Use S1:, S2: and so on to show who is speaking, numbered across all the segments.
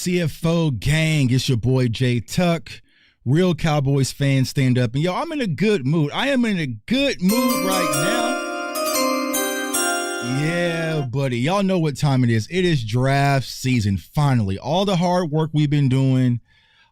S1: CFO gang? It's your boy Jay Tuck. Real Cowboys fans, stand up. And yo, I'm in a good mood. I am in a good mood right now. Yeah, buddy. Y'all know what time it is. It is draft season, finally. All the hard work we've been doing,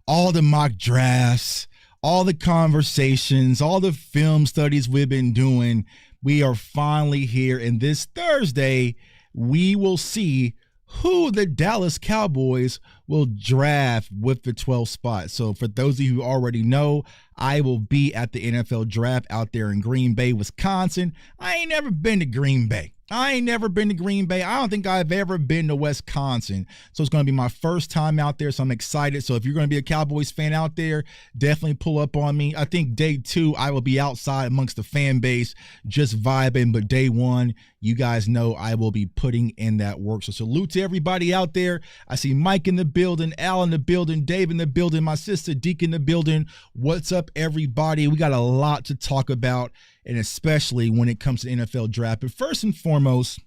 S1: all the mock drafts, all the conversations, all the film studies we've been doing, we are finally here. And this Thursday, we will see who the Dallas Cowboys will draft with the 12th spot. So for those of you who already know, I will be at the NFL draft out there in Green Bay, Wisconsin. I ain't never been to Green Bay. I don't think I've ever been to Wisconsin. So it's going to be my first time out there. So I'm excited. So if you're going to be a Cowboys fan out there, definitely pull up on me. I think day 2, I will be outside amongst the fan base, just vibing. But day 1, you guys know I will be putting in that work. So salute to everybody out there. I see Mike in the building, Al in the building, Dave in the building, my sister Deke in the building. What's up, everybody? We got a lot to talk about, and especially when it comes to NFL draft. But first and foremost,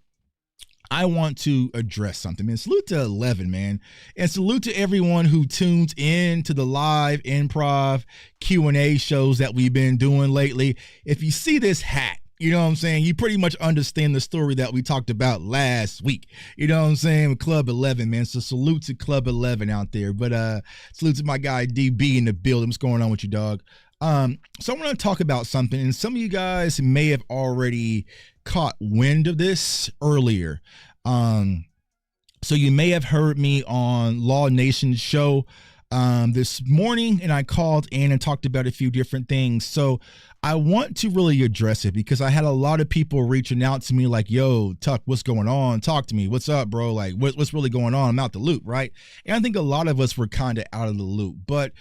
S1: I want to address something, man. Salute to 11, man. And salute to everyone who tunes in to the live improv Q&A shows that we've been doing lately. If you see this hat, you know what I'm saying, you pretty much understand the story that we talked about last week. You know what I'm saying? With Club 11, man. So salute to Club 11 out there. But salute to my guy DB in the building. What's going on with you, dog? So I want to talk about something, and some of you guys may have already caught wind of this earlier. So you may have heard me on Law Nation's show this morning, and I called in and talked about a few different things. So I want to really address it because I had a lot of people reaching out to me like, yo, Tuck, what's going on? Talk to me. What's up, bro? Like, what's really going on? I'm out the loop, right? And I think a lot of us were kind of out of the loop. But,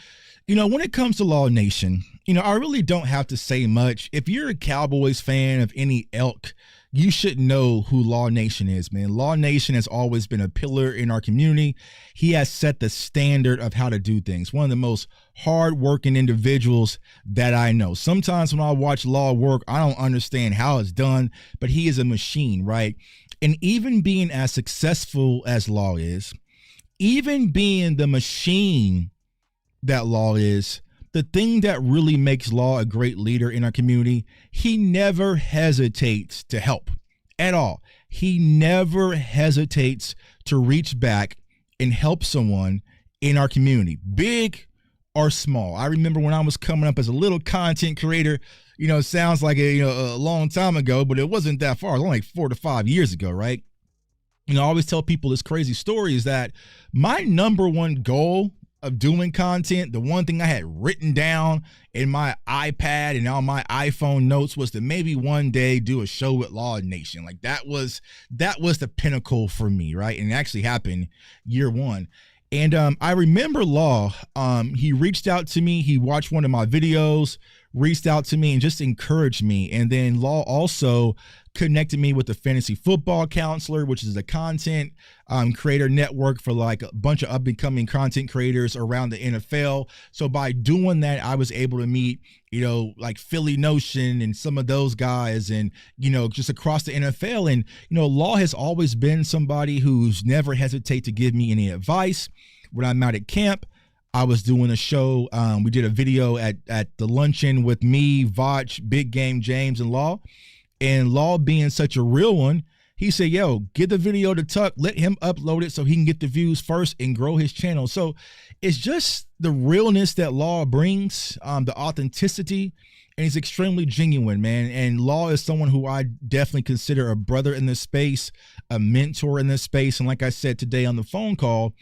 S1: you know, when it comes to Law Nation, you know, I really don't have to say much. If you're a Cowboys fan of any ilk, you should know who Law Nation is, man. Law Nation has always been a pillar in our community. He has set the standard of how to do things. One of the most hard-working individuals that I know. Sometimes when I watch Law work, I don't understand how it's done, but he is a machine, right? And even being as successful as Law is, even being the machine that Law is, the thing that really makes Law a great leader in our community, he never hesitates to help at all. He never hesitates to reach back and help someone in our community, big or small. I remember when I was coming up as a little content creator, you know, it sounds like a long time ago, but it wasn't that far. It was only like 4 to 5 years ago, right? You know, I always tell people this crazy story is that my number one goal of doing content, the one thing I had written down in my iPad and on my iPhone notes was to maybe one day do a show with Law Nation. Like that was the pinnacle for me, right? And it actually happened year 1. And I remember Law, he reached out to me, he watched one of my videos, reached out to me and just encouraged me. And then Law also connected me with the Fantasy Football Counselor, which is a content creator network for like a bunch of up-and-coming content creators around the NFL. So by doing that, I was able to meet, you know, like Philly Notion and some of those guys and, you know, just across the NFL. And, you know, Law has always been somebody who's never hesitate to give me any advice. When I'm out at camp, I was doing a show. We did a video at the luncheon with me, Vach, Big Game James, and Law. And Law being such a real one, he said, yo, give the video to Tuck, let him upload it so he can get the views first and grow his channel. So it's just the realness that Law brings, the authenticity, and he's extremely genuine, man. And Law is someone who I definitely consider a brother in this space, a mentor in this space. And like I said today on the phone call,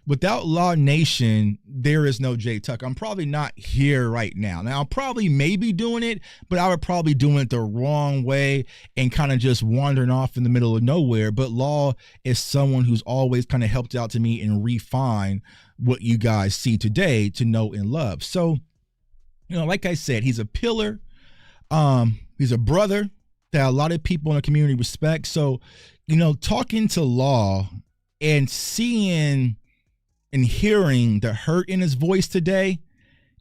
S1: without Law Nation, there is no Jay Tuck. I'm probably not here right now. Now, I'll probably maybe doing it, but I would probably doing it the wrong way and kind of just wandering off in the middle of nowhere. But Law is someone who's always kind of helped out to me and refine what you guys see today to know and love. So, you know, like I said, he's a pillar. He's a brother that a lot of people in the community respect. So, you know, talking to Law and seeing and hearing the hurt in his voice today,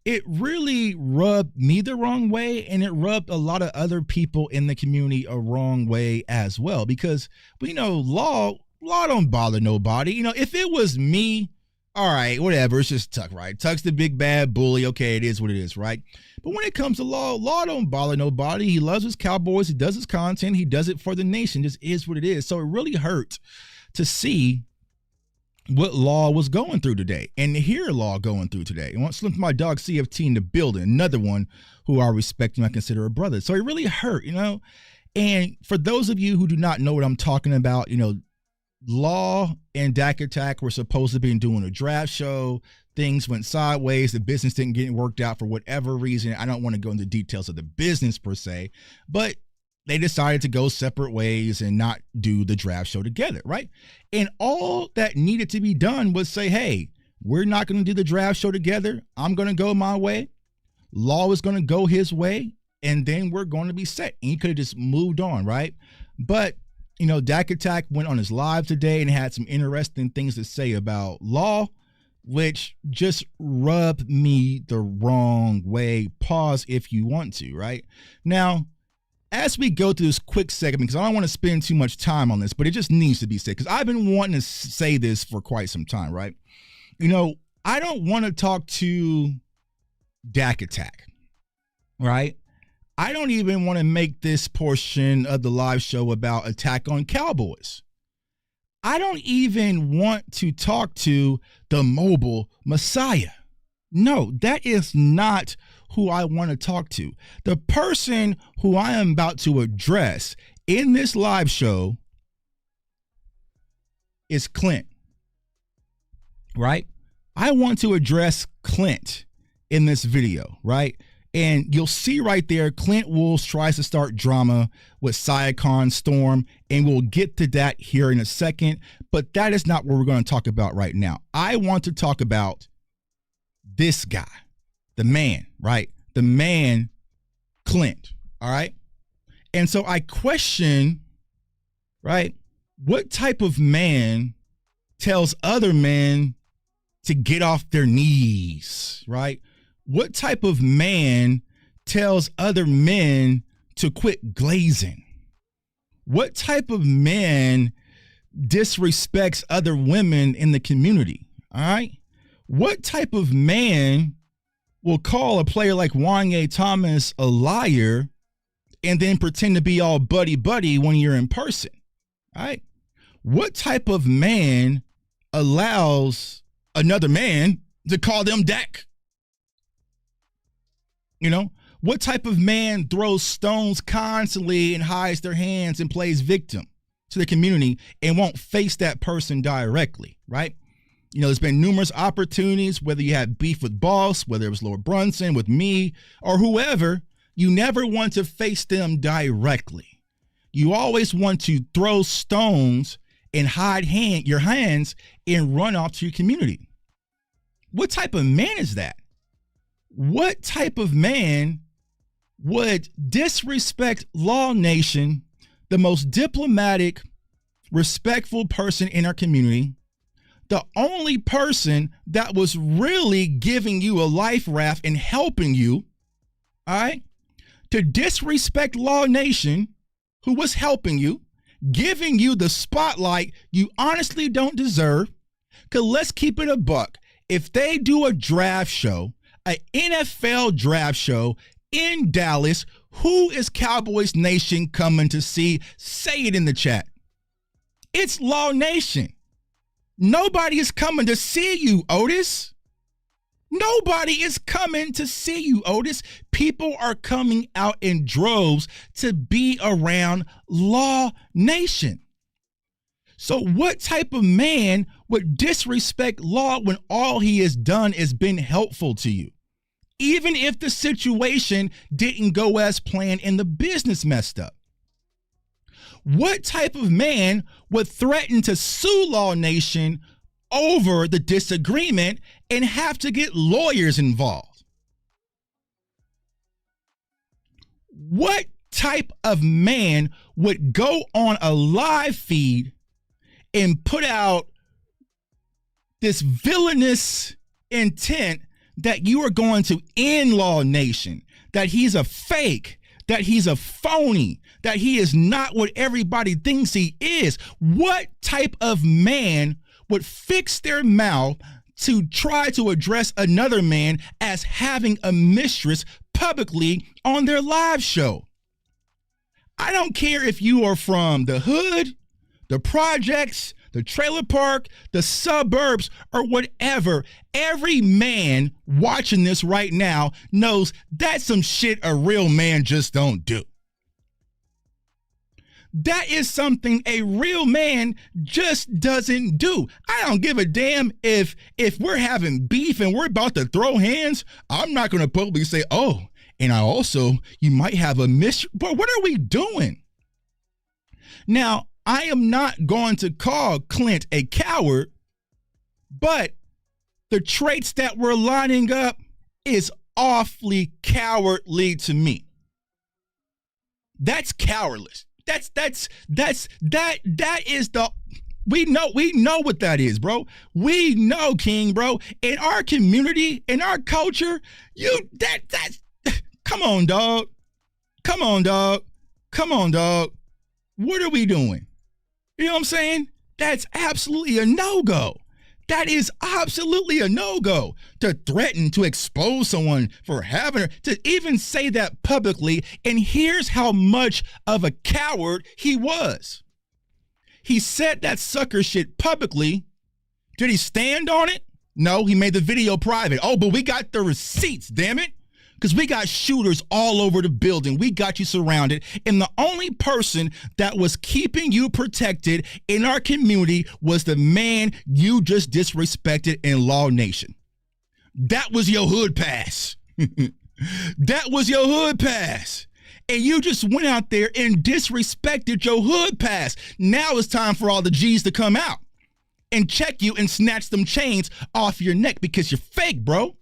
S1: it really rubbed me the wrong way, and it rubbed a lot of other people in the community a wrong way as well. Because, you know, law don't bother nobody. You know, if it was me, all right, whatever. It's just Tuck, right? Tuck's the big bad bully. Okay, it is what it is, right? But when it comes to law don't bother nobody. He loves his Cowboys. He does his content. He does it for the nation. Just is what it is. So it really hurt to see what Law was going through today and to hear Law going through today. And once my dog CFT in the building, another one who I respect and I consider a brother. So it really hurt, you know? And for those of you who do not know what I'm talking about, you know, Law and Dak Attack were supposed to be doing a draft show. Things went sideways. The business didn't get worked out for whatever reason. I don't want to go into details of the business per se, but they decided to go separate ways and not do the draft show together, right? And all that needed to be done was say, hey, we're not going to do the draft show together. I'm going to go my way. Law is going to go his way, and then we're going to be set. And he could have just moved on, right? But, you know, Dak Attack went on his live today and had some interesting things to say about Law, which just rubbed me the wrong way. Pause if you want to, right? Now, as we go through this quick segment, because I don't want to spend too much time on this, but it just needs to be said, because I've been wanting to say this for quite some time, right? You know, I don't want to talk to Dak Attack, right? I don't even want to make this portion of the live show about attack on Cowboys. I don't even want to talk to the mobile Messiah. No, that is not who I want to talk to. The person who I am about to address in this live show is Clint, right? I want to address Clint in this video, right? And you'll see right there, Clint Wolves tries to start drama with Siacon Storm, and we'll get to that here in a second, but that is not what we're going to talk about right now. I want to talk about this guy, the man, right? The man, Clint, all right? And so I question, right, what type of man tells other men to get off their knees, right? What type of man tells other men to quit glazing? What type of man disrespects other women in the community, all right? What type of man will call a player like Wanye Thomas a liar and then pretend to be all buddy-buddy when you're in person, all right? What type of man allows another man to call them Dak? You know, what type of man throws stones constantly and hides their hands and plays victim to the community and won't face that person directly, right? You know, there's been numerous opportunities, whether you had beef with Boss, whether it was Lord Brunson, with me, or whoever, you never want to face them directly. You always want to throw stones and hide your hands and run off to your community. What type of man is that? What type of man would disrespect Law Nation, the most diplomatic, respectful person in our community, the only person that was really giving you a life raft and helping you, all right, to disrespect Law Nation, who was helping you, giving you the spotlight you honestly don't deserve? Because let's keep it a buck. If they do a draft show, an NFL draft show in Dallas, who is Cowboys Nation coming to see? Say it in the chat. It's Law Nation. Nobody is coming to see you, Otis. Nobody is coming to see you, Otis. People are coming out in droves to be around Law Nation. So what type of man would disrespect Law when all he has done is been helpful to you? Even if the situation didn't go as planned and the business messed up. What type of man would threaten to sue Law Nation over the disagreement and have to get lawyers involved? What type of man would go on a live feed and put out this villainous intent that you are going to end Law Nation, that he's a fake, that he's a phony, that he is not what everybody thinks he is? What type of man would fix their mouth to try to address another man as having a mistress publicly on their live show. I don't care if you are from the hood, the projects, the trailer park, the suburbs, or whatever. Every man watching this right now knows that's some shit a real man just don't do. That is something a real man just doesn't do. I don't give a damn if we're having beef and we're about to throw hands. I'm not going to publicly say, oh, and you might have a miss. But what are we doing? Now, I am not going to call Clint a coward, but the traits that we're lining up is awfully cowardly to me. That's cowardless. That is the, we know what that is, bro. We know, King, bro. In our community, in our culture, that's come on, dog. Come on, dog. Come on, dog. What are we doing? You know what I'm saying? That's absolutely a no-go. That is absolutely a no-go. To threaten to expose someone for having to even say that publicly. And here's how much of a coward he was. He said that sucker shit publicly. Did he stand on it? No, he made the video private. Oh, but we got the receipts, damn it. Because we got shooters all over the building. We got you surrounded. And the only person that was keeping you protected in our community was the man you just disrespected in Law Nation. That was your hood pass. That was your hood pass. And you just went out there and disrespected your hood pass. Now it's time for all the G's to come out and check you and snatch them chains off your neck because you're fake, bro.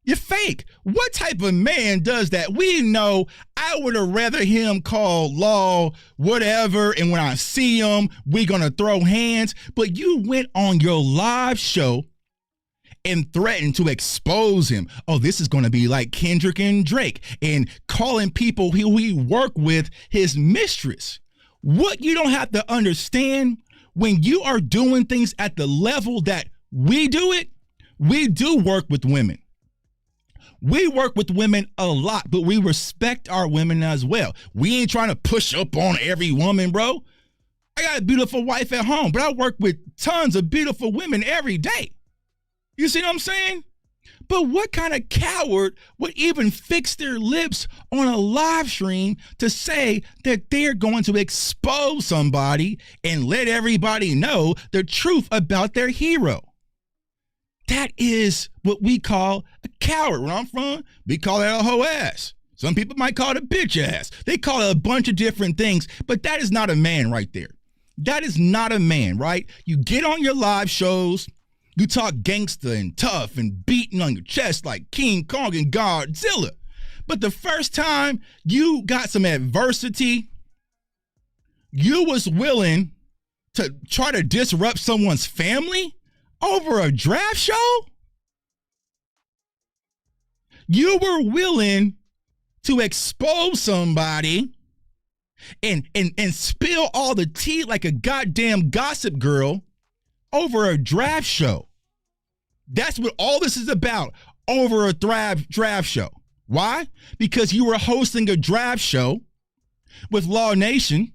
S1: You're fake. What type of man does that? We know I would have rather him call law, whatever, and when I see him, we're going to throw hands. But you went on your live show and threatened to expose him. Oh, this is going to be like Kendrick and Drake and calling people who we work with his mistress. What you don't have to understand, when you are doing things at the level that we do it, we do work with women. We work with women a lot, but we respect our women as well. We ain't trying to push up on every woman, bro. I got a beautiful wife at home, but I work with tons of beautiful women every day. You see what I'm saying? But what kind of coward would even fix their lips on a live stream to say that they're going to expose somebody and let everybody know the truth about their hero? That is what we call a coward. Where I'm from, we call that a hoe ass. Some people might call it a bitch ass. They call it a bunch of different things, but that is not a man right there. That is not a man, right? You get on your live shows, you talk gangster and tough and beating on your chest like King Kong and Godzilla. But the first time you got some adversity, you was willing to try to disrupt someone's family over a draft show? You were willing to expose somebody and spill all the tea like a goddamn gossip girl over a draft show. That's what all this is about, over a draft show. Why? Because you were hosting a draft show with Law Nation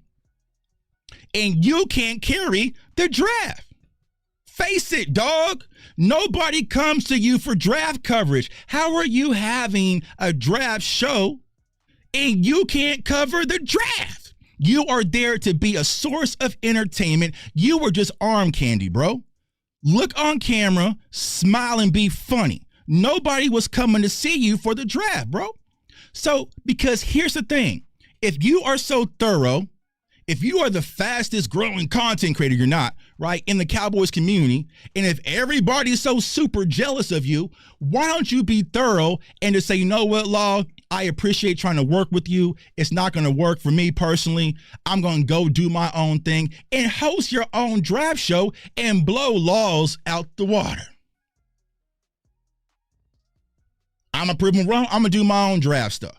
S1: and you can't carry the draft. Face it, dog. Nobody comes to you for draft coverage. How are you having a draft show and you can't cover the draft? You are there to be a source of entertainment. You were just arm candy, bro. Look on camera, smile, and be funny. Nobody was coming to see you for the draft, bro. So, because here's the thing. If you are so thorough, if you are the fastest growing content creator, you're not, right, in the Cowboys community, and if everybody's so super jealous of you, why don't you be thorough and just say, you know what, Law, I appreciate trying to work with you. It's not going to work for me personally. I'm going to go do my own thing and host your own draft show and blow Laws out the water. I'm going to prove them wrong. I'm going to do my own draft stuff.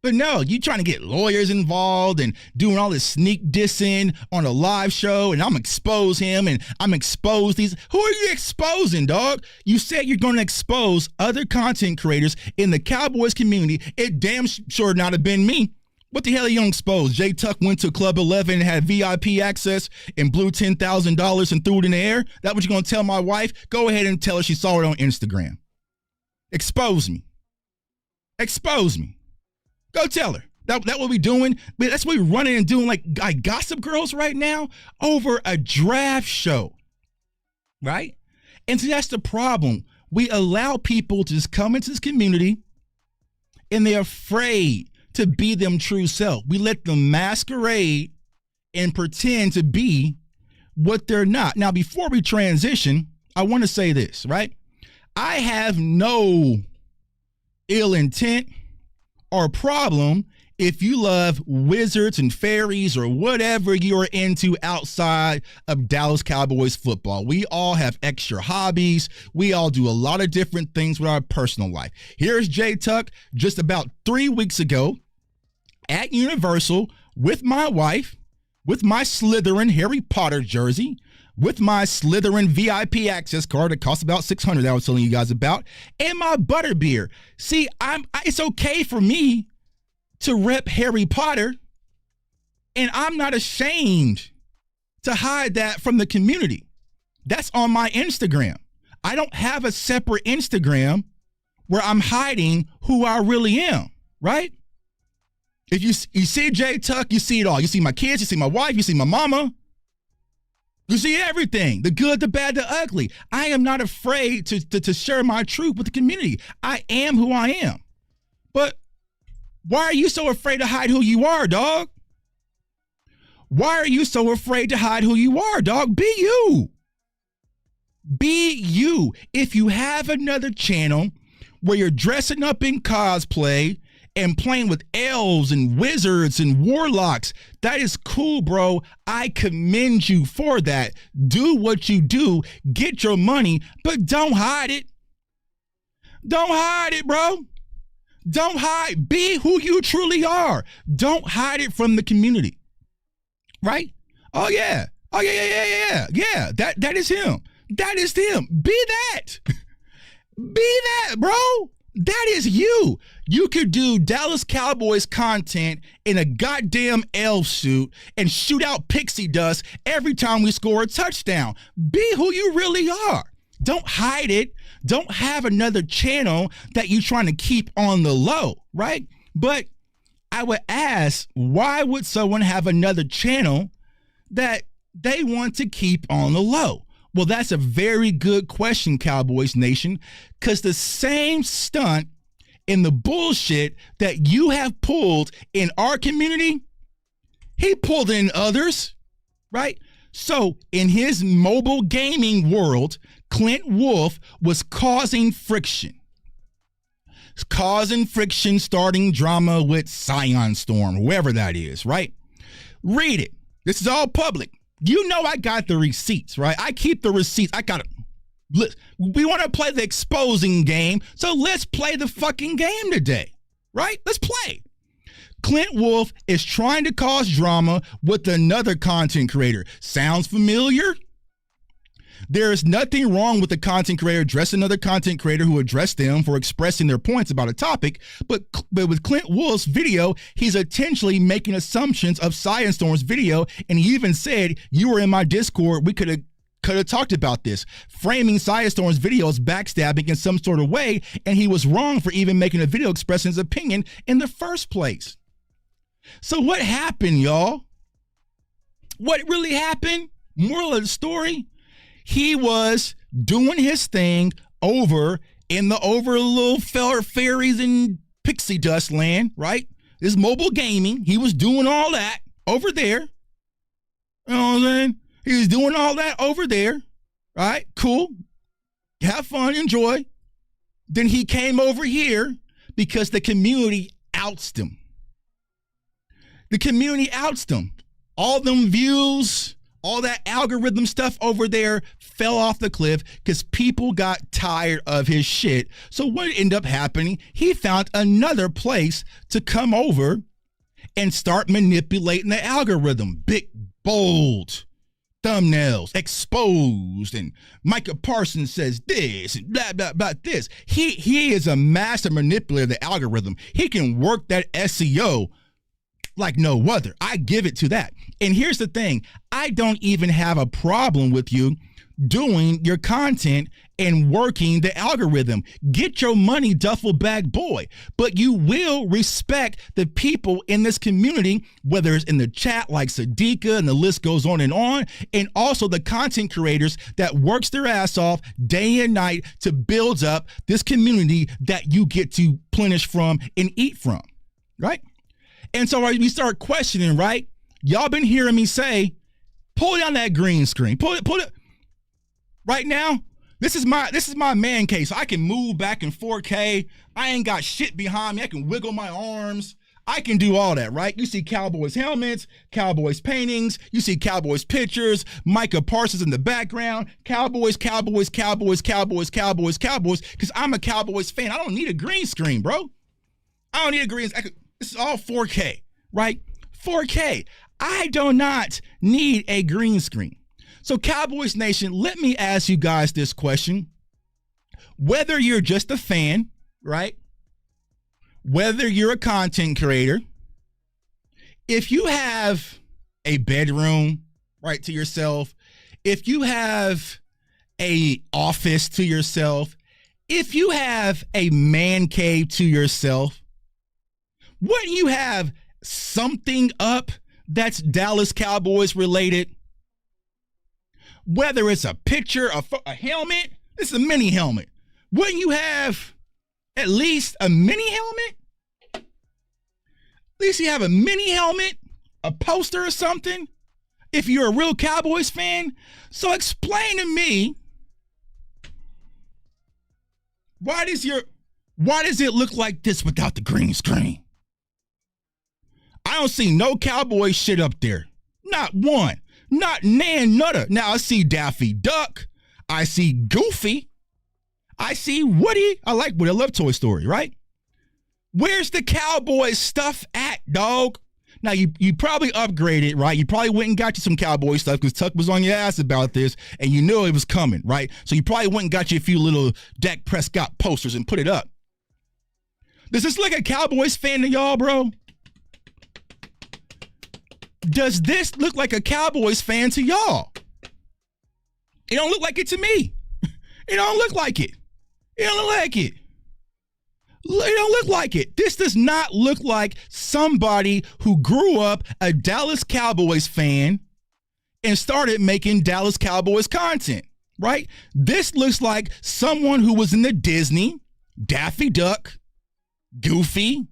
S1: But no, you trying to get lawyers involved and doing all this sneak dissing on a live show, and I'm expose him and I'm expose these. Who are you exposing, dog? You said you're going to expose other content creators in the Cowboys community. It damn sure not have been me. What the hell are you going to expose? Jay Tuck went to Club 11 and had VIP access and blew $10,000 and threw it in the air? That what you going to tell my wife? Go ahead and tell her she saw it on Instagram. Expose me. Expose me. Go tell her. That what we doing? That's what we running and doing like Gossip Girls right now over a draft show, right? And so that's the problem. We allow people to just come into this community and they're afraid to be them true self. We let them masquerade and pretend to be what they're not. Now, before we transition, I want to say this, right? I have no ill intent or problem if you love wizards and fairies or whatever you're into outside of Dallas Cowboys football. We all have extra hobbies. We all do a lot of different things with our personal life. Here's Jay Tuck just about 3 weeks ago at Universal with my wife, with my Slytherin Harry Potter jersey, with my Slytherin VIP access card that costs about $600 that I was telling you guys about, and my butterbeer. See, it's okay for me to rep Harry Potter, and I'm not ashamed to hide that from the community. That's on my Instagram. I don't have a separate Instagram where I'm hiding who I really am, right? If you see Jay Tuck, you see it all. You see my kids, you see my wife, you see my mama. You see everything, the good, the bad, the ugly. I am not afraid to share my truth with the community. I am who I am. But why are you so afraid to hide who you are, dog? Why are you so afraid to hide who you are, dog? Be you. Be you. If you have another channel where you're dressing up in cosplay and playing with elves and wizards and warlocks, that is cool, bro. I commend you for that. Do what you do, get your money, but don't hide it. Don't hide it, bro. Don't hide. Be who you truly are. Don't hide it from the community. Right? Oh, yeah. Oh, yeah. Yeah, that is him. That is him. Be that. Be that, bro. That is you. You could do Dallas Cowboys content in a goddamn elf suit and shoot out pixie dust every time we score a touchdown. Be who you really are. Don't hide it. Don't have another channel that you're trying to keep on the low, right? But I would ask, why would someone have another channel that they want to keep on the low? Well, that's a very good question, Cowboys Nation, because the same stunt and the bullshit that you have pulled in our community, he pulled in others, right? So in his mobile gaming world, Clint Wolf was causing friction. Starting drama with Scion Storm, whoever that is, right? Read it. This is all public. You know I got the receipts, right? I keep the receipts. I got it. We want to play the exposing game, so let's play the fucking game today, right? Let's play. Clint Wolf is trying to cause drama with another content creator. Sounds familiar? There is nothing wrong with the content creator addressing another content creator who addressed them for expressing their points about a topic, but with Clint Wolf's video, he's intentionally making assumptions of Science Storm's video, and he even said, you were in my Discord, we could have talked about this, framing Science Storm's video as backstabbing in some sort of way, and he was wrong for even making a video expressing his opinion in the first place. So what happened, y'all? What really happened? Moral of the story? He was doing his thing over little fairies and pixie dust land, right? This mobile gaming. He was doing all that over there. You know what I'm saying? He was doing all that over there, right? Cool. Have fun, enjoy. Then he came over here because the community outs him. The community outs him. All them views, All that algorithm stuff over there fell off the cliff because people got tired of his shit. So what ended up happening, he found another place to come over and start manipulating the algorithm. Big, bold thumbnails, exposed, and Micah Parsons says this, and blah, blah, blah, this. He is a master manipulator of the algorithm. He can work that SEO like no other. I give it to that. And here's the thing. I don't even have a problem with you doing your content and working the algorithm. Get your money, duffel bag boy. But you will respect the people in this community, whether it's in the chat like Sadiqa, and the list goes on, and also the content creators that works their ass off day and night to build up this community that you get to plenish from and eat from, right? And so we start questioning, right? Y'all been hearing me say, pull down that green screen. Pull it. Right now, this is my man cave. So I can move back in 4K. I ain't got shit behind me. I can wiggle my arms. I can do all that, right? You see Cowboys helmets, Cowboys paintings. You see Cowboys pictures, Micah Parsons in the background. Cowboys, Cowboys, Cowboys, Cowboys, Cowboys, Cowboys. Because I'm a Cowboys fan. I don't need a green screen, bro. I don't need a green screen. This is all 4K, right? 4K. I do not need a green screen. So Cowboys Nation, let me ask you guys this question. Whether you're just a fan, right? Whether you're a content creator, if you have a bedroom, right, to yourself, if you have a office to yourself, if you have a man cave to yourself, wouldn't you have something up that's Dallas Cowboys related? Whether it's a picture, a helmet, this is a mini helmet. Wouldn't you have at least a mini helmet? At least you have a mini helmet, a poster or something, if you're a real Cowboys fan. So explain to me, why does it look like this without the green screen? I don't see no Cowboy shit up there. Not one. Not Nan Nutter. Now I see Daffy Duck. I see Goofy. I see Woody. I like Woody. I love Toy Story, right? Where's the Cowboy stuff at, dog? Now you probably upgraded, right? You probably went and got you some Cowboy stuff because Tuck was on your ass about this and you knew it was coming, right? So you probably went and got you a few little Dak Prescott posters and put it up. Does this look like a Cowboys fan to y'all, bro? Does this look like a Cowboys fan to y'all? It don't look like it to me. It don't look like it. It don't look like it. It don't look like it. This does not look like somebody who grew up a Dallas Cowboys fan and started making Dallas Cowboys content, right? This looks like someone who was in the Disney, Daffy Duck, Goofy.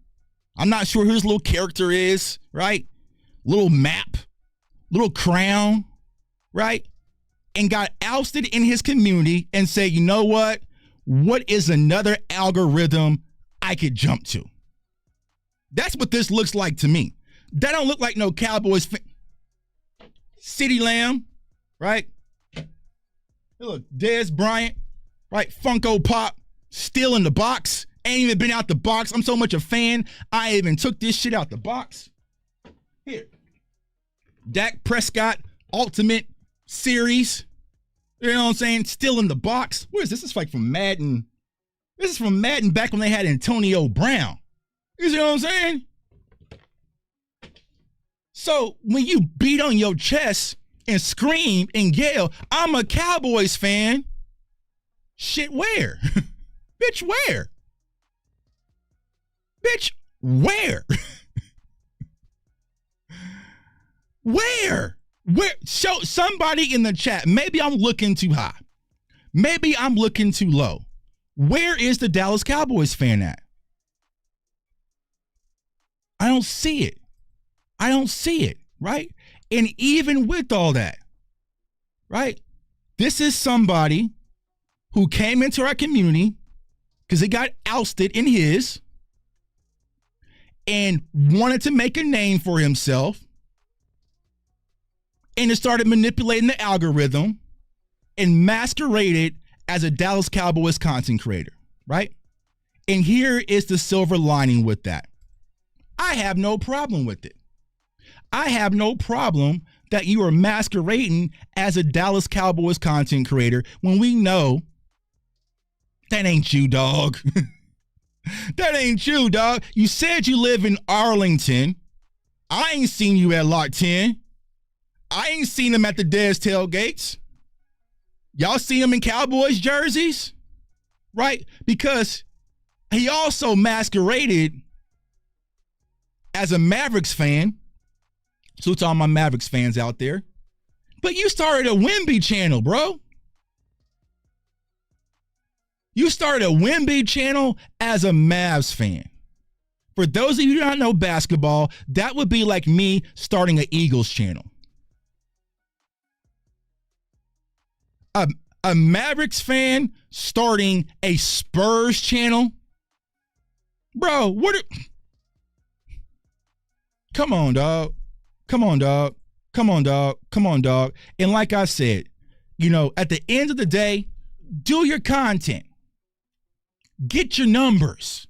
S1: I'm not sure who his little character is, right? Little map, little crown, right? And got ousted in his community and say, you know what? What is another algorithm I could jump to? That's what this looks like to me. That don't look like no Cowboys fan. CeeDee Lamb, right? Look, Dez Bryant, right? Funko Pop, still in the box. Ain't even been out the box. I'm so much a fan, I even took this shit out the box. Here. Dak Prescott Ultimate Series. You know what I'm saying? Still in the box. What is this? This is like from Madden. This is from Madden back when they had Antonio Brown. You see what I'm saying? So when you beat on your chest and scream and yell, I'm a Cowboys fan, shit, where? Bitch, where? Bitch, where? Where? Show somebody in the chat. Maybe I'm looking too high. Maybe I'm looking too low. Where is the Dallas Cowboys fan at? I don't see it. I don't see it, right? And even with all that, right? This is somebody who came into our community because he got ousted in his and wanted to make a name for himself. and it started manipulating the algorithm and masqueraded as a Dallas Cowboys content creator, right? And here is the silver lining with that. I have no problem with it. I have no problem that you are masquerading as a Dallas Cowboys content creator when we know that ain't you, dog. That ain't you, dog. You said you live in Arlington. I ain't seen you at Lot 10. I ain't seen him at the Dez tailgates. Y'all see him in Cowboys jerseys? Right? Because he also masqueraded as a Mavericks fan. So to all my Mavericks fans out there. But you started a Wemby channel, bro. You started a Wemby channel as a Mavs fan. For those of you who don't know basketball, that would be like me starting an Eagles channel. A Mavericks fan starting a Spurs channel? Bro, come on, dog. Come on, dog. Come on, dog. Come on, dog. And like I said, at the end of the day, do your content. Get your numbers.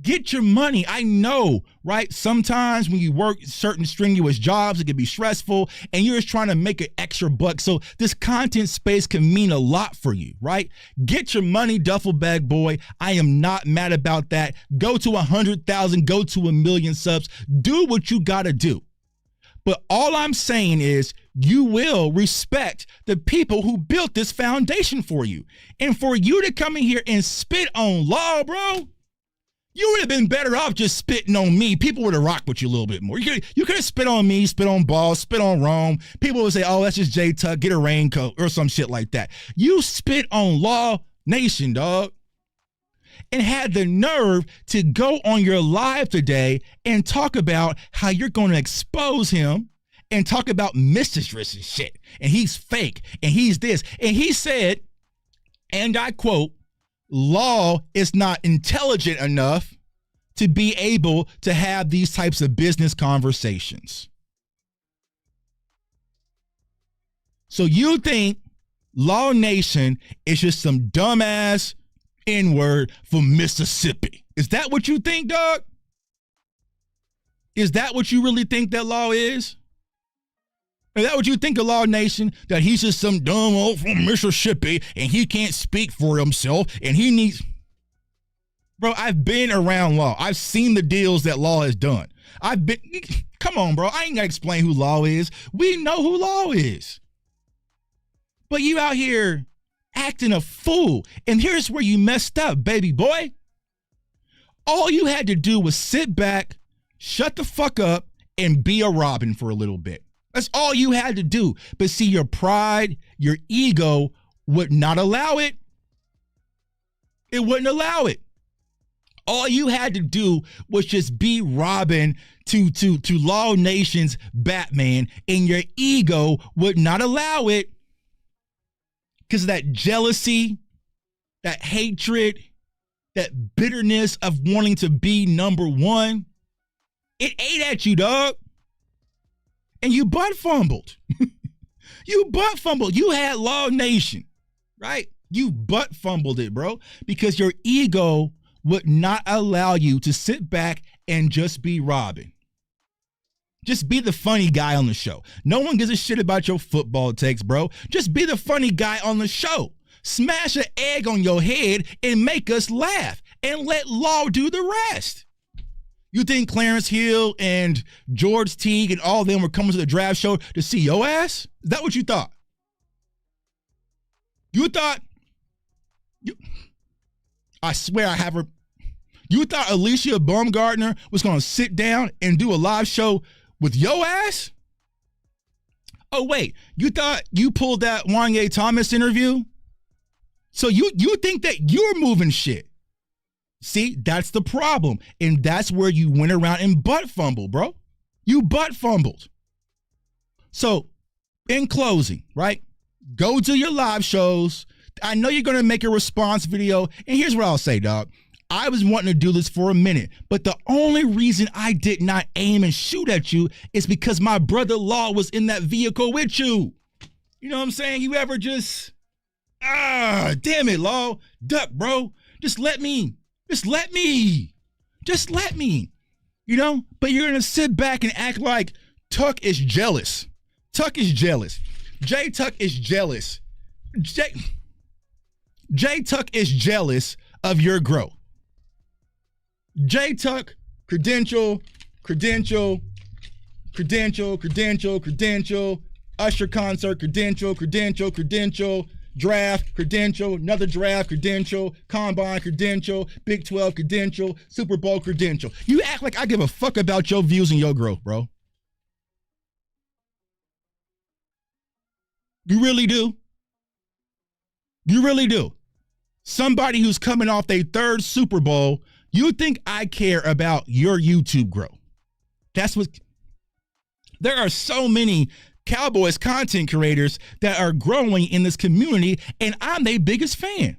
S1: Get your money. I know, right? Sometimes when you work certain strenuous jobs, it can be stressful and you're just trying to make an extra buck. So this content space can mean a lot for you, right? Get your money, duffel bag boy. I am not mad about that. Go to 100,000, go to 1 million subs. Do what you got to do. But all I'm saying is you will respect the people who built this foundation for you. And for you to come in here and spit on Law, bro, you would have been better off just spitting on me. People would have rocked with you a little bit more. You could have spit on me, spit on Ball, spit on Rome. People would say, oh, that's just J Tuck, get a raincoat or some shit like that. You spit on Law Nation, dog. And had the nerve to go on your live today and talk about how you're going to expose him and talk about mistress and shit. And he's fake and he's this. And he said, and I quote, Law is not intelligent enough to be able to have these types of business conversations. So you think Law Nation is just some dumbass N-word from Mississippi? Is that what you think, dog? Is that what you really think that Law is? Is that what you think of Law Nation? That he's just some dumb old from Mississippi and he can't speak for himself and he needs... Bro, I've been around Law. I've seen the deals that Law has done. Come on, bro. I ain't gotta explain who Law is. We know who Law is. But you out here acting a fool. And here's where you messed up, baby boy. All you had to do was sit back, shut the fuck up, and be a Robin for a little bit. That's all you had to do. But see, your pride, your ego would not allow it. It wouldn't allow it. All you had to do was just be Robin to Law Nation's Batman, and your ego would not allow it. Because of that jealousy, that hatred, that bitterness of wanting to be number one, it ate at you, dog. And you butt fumbled. You butt fumbled. You had Law Nation, right? You butt fumbled it, bro, because your ego would not allow you to sit back and just be Robin. Just be the funny guy on the show. No one gives a shit about your football takes, bro. Just be the funny guy on the show. Smash an egg on your head and make us laugh and let Law do the rest. You think Clarence Hill and George Teague and all of them were coming to the draft show to see your ass? Is that what you thought? You thought, I swear I have her. You thought Alicia Baumgartner was going to sit down and do a live show with your ass? Oh, wait, you thought you pulled that Wanye Thomas interview? So you think that you're moving shit. See, that's the problem. And that's where you went around and butt fumbled, bro. You butt fumbled. So in closing, right? Go to your live shows. I know you're going to make a response video. And here's what I'll say, dog. I was wanting to do this for a minute, but the only reason I did not aim and shoot at you is because my brother Law was in that vehicle with you. You know what I'm saying? You ever just, damn it, Law, duck, bro. Just let me, you know? But you're going to sit back and act like Tuck is jealous. Tuck is jealous. J Tuck is jealous. J Tuck is jealous of your growth. J Tuck, credential, Usher concert, credential, draft, credential, another draft, credential, combine, credential, Big 12, credential, Super Bowl, credential. You act like I give a fuck about your views and your growth, bro. You really do. You really do. Somebody who's coming off their third Super Bowl, you think I care about your YouTube growth. That's what. There are so many Cowboys content creators that are growing in this community, and I'm their biggest fan.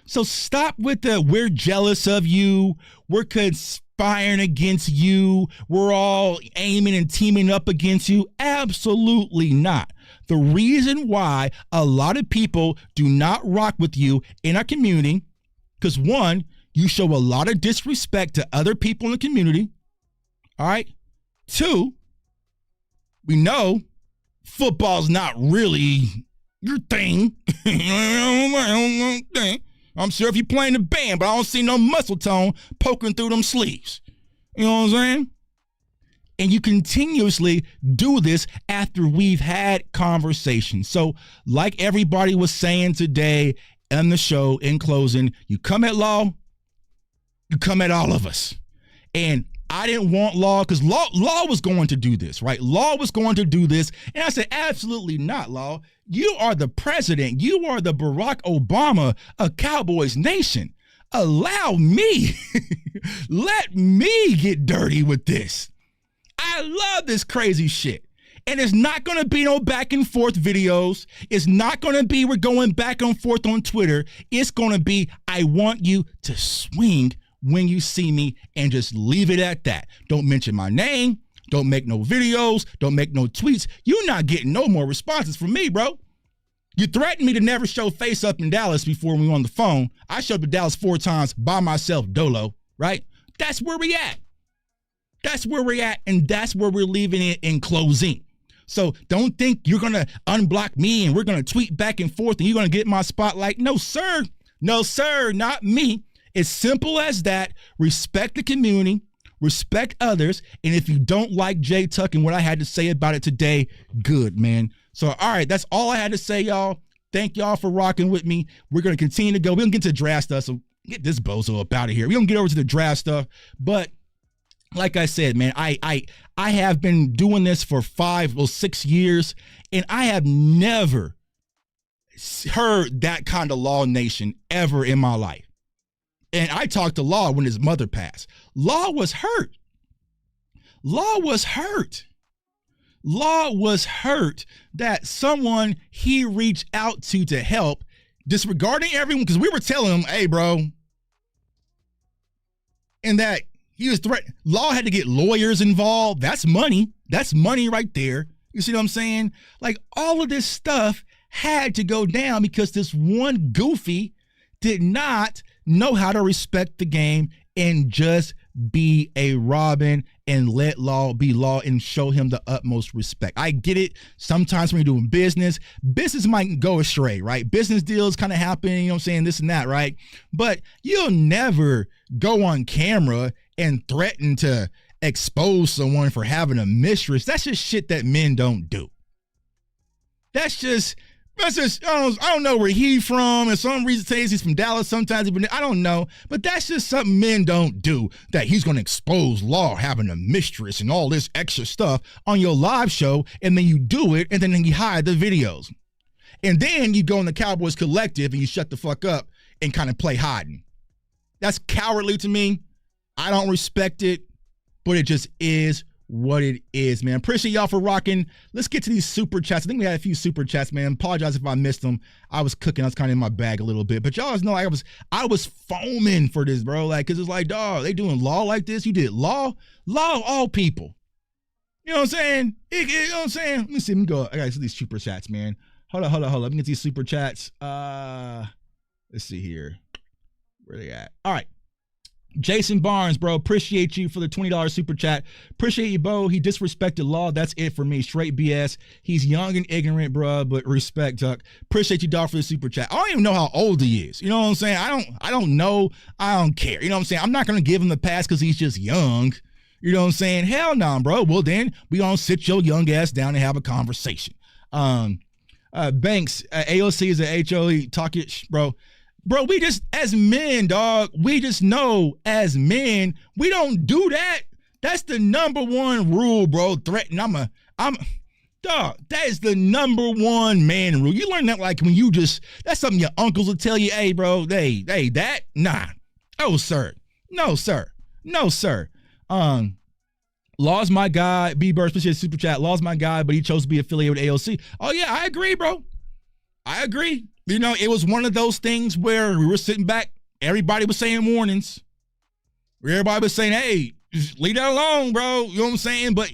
S1: So stop with the we're jealous of you, we're conspiring against you, we're all aiming and teaming up against you. Absolutely not. The reason why a lot of people do not rock with you in our community, because one, you show a lot of disrespect to other people in the community. All right. Two, we know football's not really your thing. I'm sure if you're playing the band, but I don't see no muscle tone poking through them sleeves. You know what I'm saying? And you continuously do this after we've had conversations. So like everybody was saying today on the show in closing, you come at Law, you come at all of us. And I didn't want Law because Law was going to do this, right? Law was going to do this. And I said, absolutely not, Law. You are the president. You are the Barack Obama of Cowboys Nation. Allow me, let me get dirty with this. I love this crazy shit. And it's not going to be no back and forth videos. It's not going to be we're going back and forth on Twitter. It's going to be I want you to swing when you see me and just leave it at that. Don't mention my name. Don't make no videos. Don't make no tweets. You're not getting no more responses from me, bro. You threatened me to never show face up in Dallas before we were on the phone. I showed up in Dallas 4 times by myself, dolo, right? That's where we at. That's where we're at, and that's where we're leaving it in closing. So don't think you're going to unblock me and we're going to tweet back and forth and you're going to get my spotlight. No, sir. No, sir, not me. It's simple as that. Respect the community, respect others, and if you don't like J Tuck and what I had to say about it today, good, man. So, all right, that's all I had to say, y'all. Thank y'all for rocking with me. We're going to continue to go. We're going to get to the draft stuff, so get this bozo up out of here. We're going to get over to the draft stuff, but like I said, man, I have been doing this for 5 or 6 years, and I have never heard that kind of Law Nation ever in my life. And I talked to Law when his mother passed. Law was hurt. Law was hurt. Law was hurt that someone he reached out to help, disregarding everyone, because we were telling him, hey, bro, and that he was threatened. Law had to get lawyers involved. That's money. That's money right there. You see what I'm saying? Like, all of this stuff had to go down because this one goofy did not know how to respect the game and just be a Robin and let Law be Law and show him the utmost respect. I get it. Sometimes when you're doing business might go astray, right? Business deals kind of happen, you know what I'm saying, this and that, right? But you'll never go on camera and threaten to expose someone for having a mistress. That's just shit that men don't do. That's just I don't know where he's from. And some reason says he's from Dallas. Sometimes I don't know. But that's just something men don't do, that he's going to expose Law having a mistress and all this extra stuff on your live show. And then you do it. And then you hide the videos. And then you go in the Cowboys Collective and you shut the fuck up and kind of play hiding. That's cowardly to me. I don't respect it. But it just is what it is, man. Appreciate y'all for rocking. Let's get to these super chats. I think we had a few super chats, man. Apologize if I missed them. I was cooking. I was kind of in my bag a little bit. But y'all know I was foaming for this, bro. Like, because it's like, dog, they doing law like this? You did law? Law all people. You know what I'm saying? You know what I'm saying? Let me see. Let me go. I got to see these super chats, man. Hold on. Let me get these super chats. Let's see here. Where they at? All right. Jason Barnes, bro, appreciate you for the $20 super chat. Appreciate you, Bo. He disrespected law. That's it for me. Straight BS. He's young and ignorant, bro, but respect, Duck. Appreciate you, dog, for the super chat. I don't even know how old he is. You know what I'm saying? I don't know. I don't care. You know what I'm saying? I'm not going to give him the pass because he's just young. You know what I'm saying? Hell no, bro. Well, then we going to sit your young ass down and have a conversation. Banks, AOC is a HOE. Talk it, bro. Bro, we just, as men, dog, we just know as men, we don't do that. That's the number one rule, bro. Threaten. Dog, that is the number one man rule. You learn that like when that's something your uncles will tell you, hey, bro, that, nah. Oh, sir. No, sir. No, sir. Law's my guy. B-Bird, especially super chat. Law's my guy, but he chose to be affiliated with AOC. Oh, yeah, I agree, bro. I agree. You know, it was one of those things where we were sitting back. Everybody was saying warnings. Everybody was saying, hey, just leave that alone, bro. You know what I'm saying? But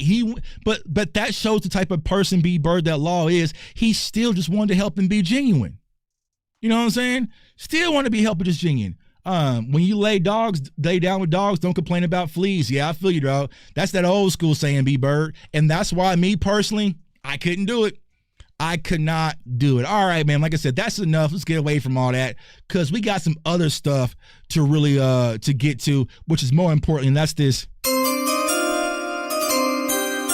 S1: that shows the type of person B-Bird that Law is. He still just wanted to help and be genuine. You know what I'm saying? Still want to be helping just genuine. When you lay down with dogs, don't complain about fleas. Yeah, I feel you, dog. That's that old school saying, B-Bird. And that's why me personally, I couldn't do it. I could not do it. All right, man. Like I said, that's enough. Let's get away from all that because we got some other stuff to really to get to, which is more important. And that's this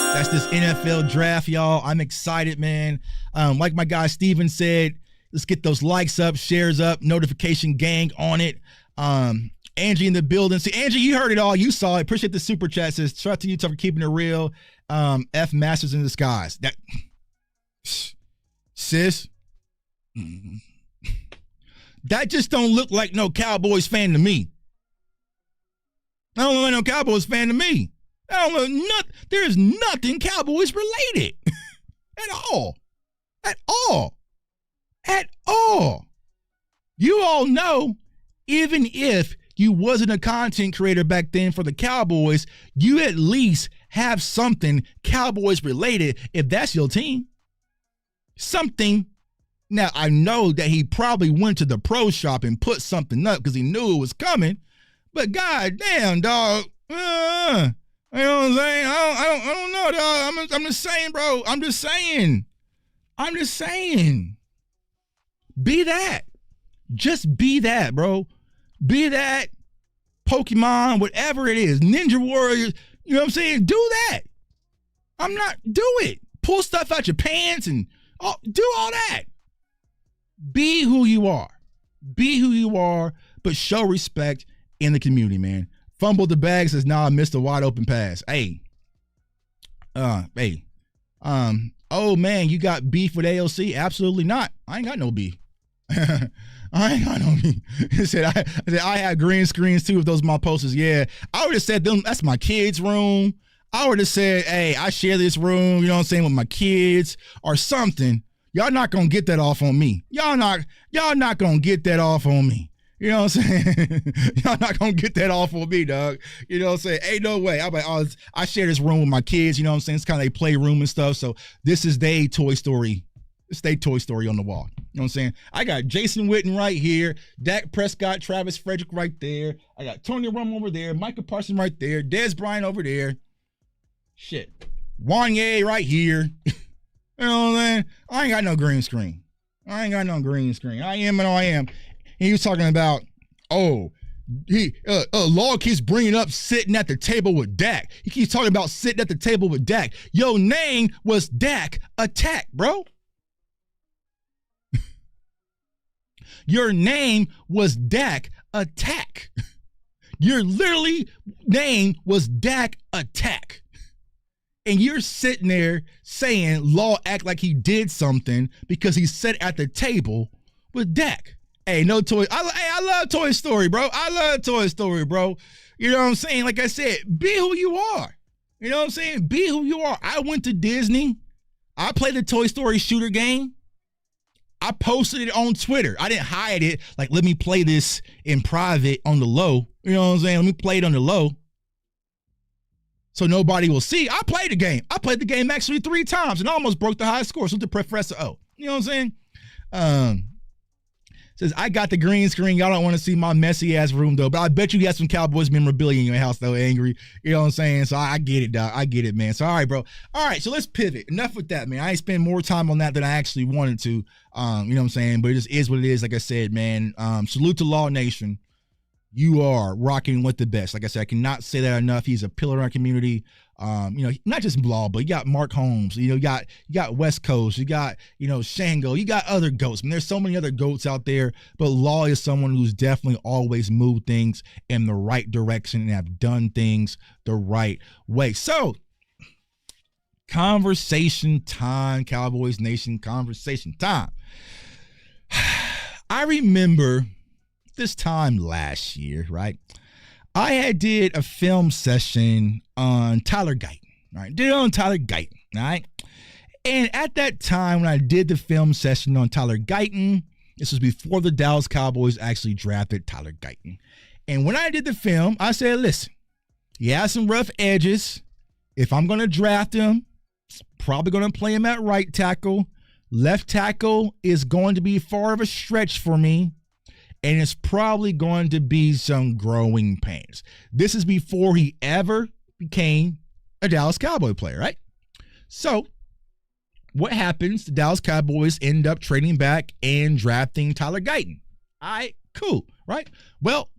S1: NFL draft, y'all. I'm excited, man. Like my guy Steven said, let's get those likes up, shares up, notification gang on it. Angie in the building. See, Angie, you heard it all. You saw it. Appreciate the super chat. Says, trust to you for keeping it real. F Masters in Disguise. That. Sis, that just don't look like no Cowboys fan to me. I don't look like no Cowboys fan to me. I don't know there's nothing Cowboys related at all. At all. At all. You all know, even if you wasn't a content creator back then for the Cowboys, you at least have something Cowboys related if that's your team. Something. Now, I know that he probably went to the pro shop and put something up because he knew it was coming. But god damn, dog. You know what I'm saying? I don't know, dog. I'm just saying, bro. I'm just saying. Be that. Just be that, bro. Be that. Pokemon, whatever it is. Ninja Warriors. You know what I'm saying? Do that. Do it. Pull stuff out your pants and do all that. Be who you are. Be who you are, but show respect in the community, man. Fumbled the bag, says, nah, I missed a wide open pass. Hey. Oh man, you got beef with AOC? Absolutely not. I ain't got no beef. I ain't got no beef. He said, I had green screens too if those my posters. Yeah. I would have said that's my kids' room. I would have said, hey, I share this room, you know what I'm saying, with my kids or something. Y'all not gonna get that off on me. Y'all not gonna get that off on me. You know what I'm saying? Y'all not gonna get that off on me, dog. You know what I'm saying? Ain't no way. I'm like, I share this room with my kids, you know what I'm saying? It's kind of a playroom and stuff. So this is their Toy Story. It's their Toy Story on the wall. You know what I'm saying? I got Jason Witten right here, Dak Prescott, Travis Frederick right there. I got Tony Romo over there, Micah Parsons right there, Dez Bryant over there. Shit. Wanye right here. You know what I'm saying? I ain't got no green screen. I am and I am. And he was talking about, Law keeps bringing up sitting at the table with Dak. He keeps talking about sitting at the table with Dak. Your name was Dak Attack, bro. Your name was Dak Attack. Your literally name was Dak Attack. And you're sitting there saying Law act like he did something because he sat at the table with Dak. Hey, no toy. I love Toy Story, bro. You know what I'm saying? Like I said, be who you are. You know what I'm saying? Be who you are. I went to Disney. I played the Toy Story shooter game. I posted it on Twitter. I didn't hide it. Like, let me play this in private on the low. You know what I'm saying? Let me play it on the low so nobody will see. I played the game. I played the game actually 3 times and almost broke the highest score. So to Professor O. You know what I'm saying? Says, I got the green screen. Y'all don't want to see my messy ass room though. But I bet you got some Cowboys memorabilia in your house though, Angry. You know what I'm saying? So I get it, dog. I get it, man. So all right, bro. All right, so let's pivot. Enough with that, man. I ain't spend more time on that than I actually wanted to. You know what I'm saying? But it just is what it is. Like I said, man. Salute to Law Nation. You are rocking with the best. Like I said, I cannot say that enough. He's a pillar in our community. You know, not just Law, but you got Mark Holmes. You know, you got West Coast. You got, you know, Shango. You got other goats. I mean, there's so many other goats out there. But Law is someone who's definitely always moved things in the right direction and have done things the right way. So, conversation time, Cowboys Nation. Conversation time. I remember this time last year, right? I had did a film session on Tyler Guyton, right? Did it on Tyler Guyton, right? And at that time when I did the film session on Tyler Guyton, this was before the Dallas Cowboys actually drafted Tyler Guyton. And when I did the film, I said, listen, he has some rough edges. If I'm going to draft him, probably going to play him at right tackle. Left tackle is going to be far of a stretch for me. And it's probably going to be some growing pains. This is before he ever became a Dallas Cowboy player, right? So what happens? The Dallas Cowboys end up trading back and drafting Tyler Guyton. All right, cool, right? Well,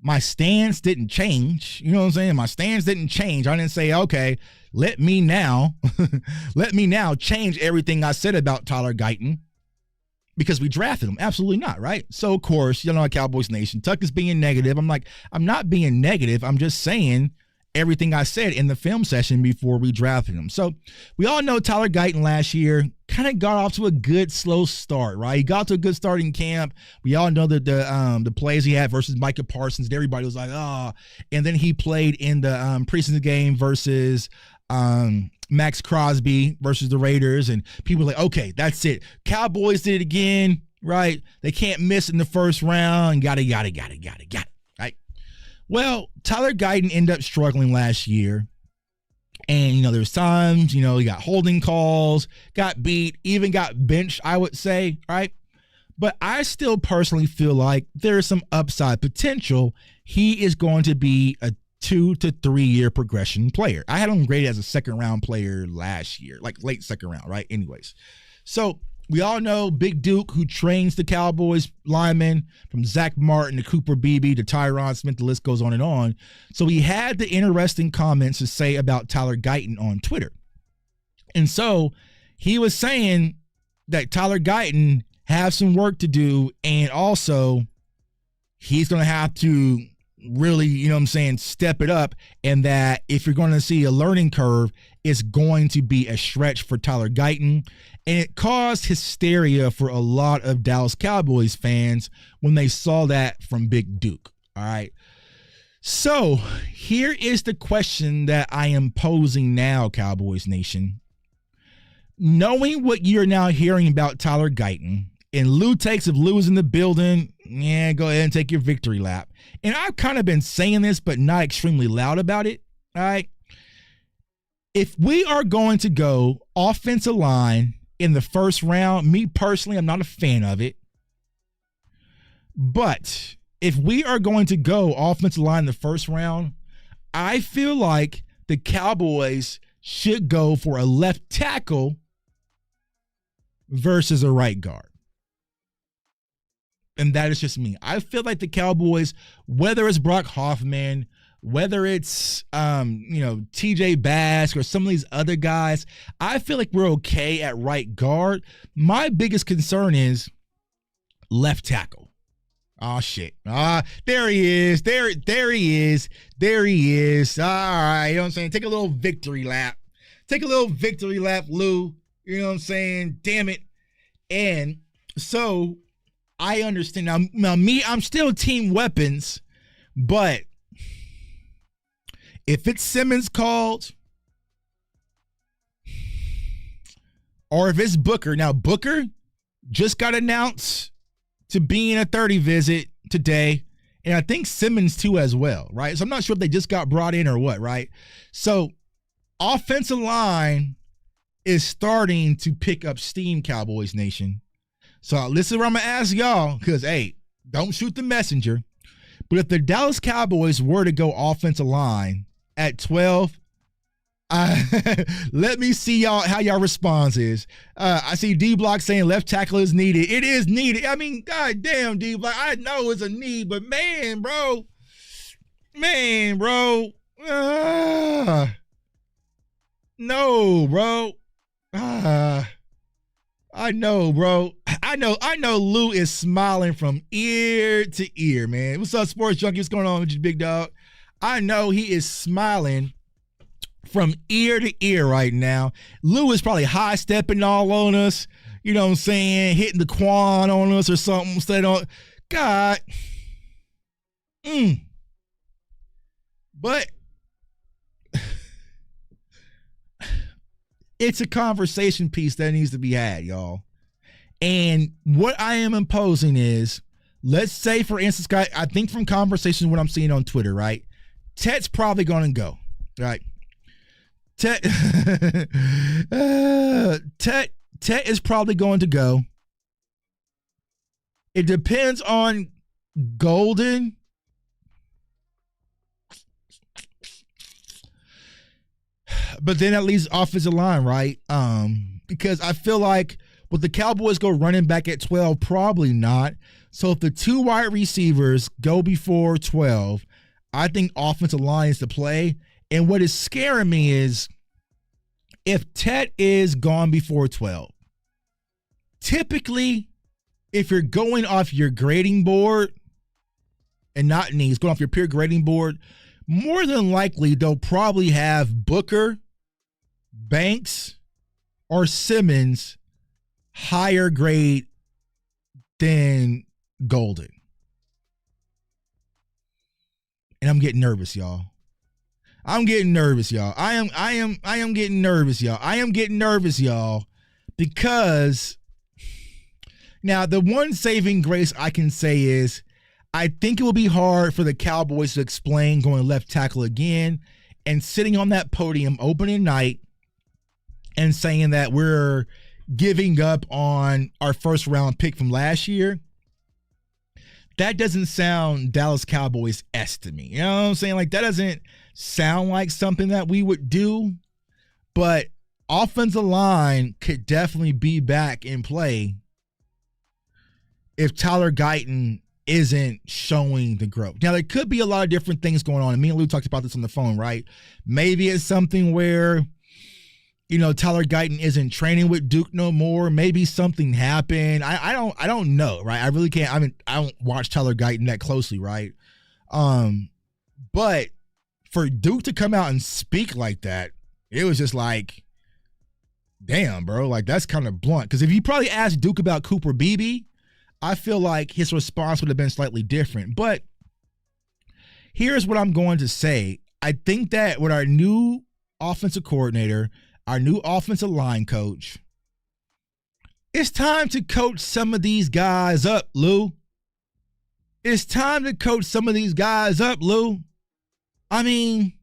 S1: my stance didn't change. You know what I'm saying? My stance didn't change. I didn't say, okay, let me now change everything I said about Tyler Guyton because we drafted him. Absolutely not, right? So, of course, you know, Cowboys Nation, Tuck is being negative. I'm like, I'm not being negative. I'm just saying everything I said in the film session before we drafted him. So, we all know Tyler Guyton last year kind of got off to a good, slow start, right? He got to a good start in camp. We all know that the plays he had versus Micah Parsons, everybody was like, oh. And then he played in the preseason game versus Max Crosby versus the Raiders, and people were like, okay, that's it. Cowboys did it again, right? They can't miss in the first round, got it, right? Well, Tyler Guyton ended up struggling last year, and, you know, there's times, you know, he got holding calls, got beat, even got benched, I would say, right? But I still personally feel like there's some upside potential. He is going to be a 2 to 3 year progression player. I had him graded as a second round player last year, like late second round, right? Anyways, so we all know Big Duke, who trains the Cowboys linemen from Zach Martin to Cooper Beebe to Tyron Smith, the list goes on and on. So he had the interesting comments to say about Tyler Guyton on Twitter. And so he was saying that Tyler Guyton has some work to do, and also he's going to have to really, you know what I'm saying, step it up, and that if you're going to see a learning curve, it's going to be a stretch for Tyler Guyton. And it caused hysteria for a lot of Dallas Cowboys fans when they saw that from Big Duke. All right. So here is the question that I am posing now, Cowboys Nation. Knowing what you're now hearing about Tyler Guyton, and Lou takes, if Lou is in the building, yeah, go ahead and take your victory lap. And I've kind of been saying this, but not extremely loud about it. All right. If we are going to go offensive line in the first round, me personally, I'm not a fan of it. But if we are going to go offensive line in the first round, I feel like the Cowboys should go for a left tackle versus a right guard. And that is just me. I feel like the Cowboys, whether it's Brock Hoffman, whether it's, TJ Bask or some of these other guys, I feel like we're okay at right guard. My biggest concern is left tackle. Oh, shit. There he is. There he is. There he is. All right. You know what I'm saying? Take a little victory lap. Take a little victory lap, Lou. You know what I'm saying? Damn it. And so I understand. Now me, I'm still team weapons, but if it's Simmons called or if it's Booker. Now, Booker just got announced to be in a 30 visit today, and I think Simmons too as well, right? So I'm not sure if they just got brought in or what, right? So offensive line is starting to pick up steam, Cowboys Nation. So this is where I'm going to ask y'all, because, hey, don't shoot the messenger. But if the Dallas Cowboys were to go offensive line at 12, let me see y'all how y'all response is. I see D-Block saying left tackle is needed. It is needed. I mean, goddamn, D-Block. I know it's a need, but man, bro. No, bro. I know, bro. I know Lou is smiling from ear to ear, man. What's up, Sports Junkie? What's going on with you, big dog? I know he is smiling from ear to ear right now. Lou is probably high stepping all on us, you know what I'm saying, hitting the quan on us or something. Instead on God. But it's a conversation piece that needs to be had, y'all. And what I am imposing is, let's say, for instance, guys, I think from conversations what I'm seeing on Twitter, right? Tet's probably going to go, right? Tet is probably going to go. It depends on Golden. But then at least offensive line, right? Because I feel like would the Cowboys go running back at 12? Probably not. So if the two wide receivers go before 12, I think offensive line is the play. And what is scaring me is if Tet is gone before 12, typically if you're going off your grading board and not needs, going off your peer grading board, more than likely they'll probably have Booker, Banks, or Simmons higher grade than Golden. And I'm getting nervous, y'all. I am getting nervous, y'all. Because now the one saving grace I can say is I think it will be hard for the Cowboys to explain going left tackle again and sitting on that podium opening night and saying that we're giving up on our first round pick from last year. That doesn't sound Dallas Cowboys-esque to me. You know what I'm saying? Like, that doesn't sound like something that we would do. But offensive line could definitely be back in play if Tyler Guyton isn't showing the growth. Now, there could be a lot of different things going on. And me and Lou talked about this on the phone, right? Maybe it's something where, you know, Tyler Guyton isn't training with Duke no more. Maybe something happened. I don't know, right? I really can't. I don't watch Tyler Guyton that closely, right? But for Duke to come out and speak like that, it was just like, damn, bro. Like, that's kind of blunt. Because if you probably asked Duke about Cooper Beebe, I feel like his response would have been slightly different. But here's what I'm going to say. I think that with our new offensive coordinator, our new offensive line coach, it's time to coach some of these guys up, Lou. It's time to coach some of these guys up, Lou. I mean,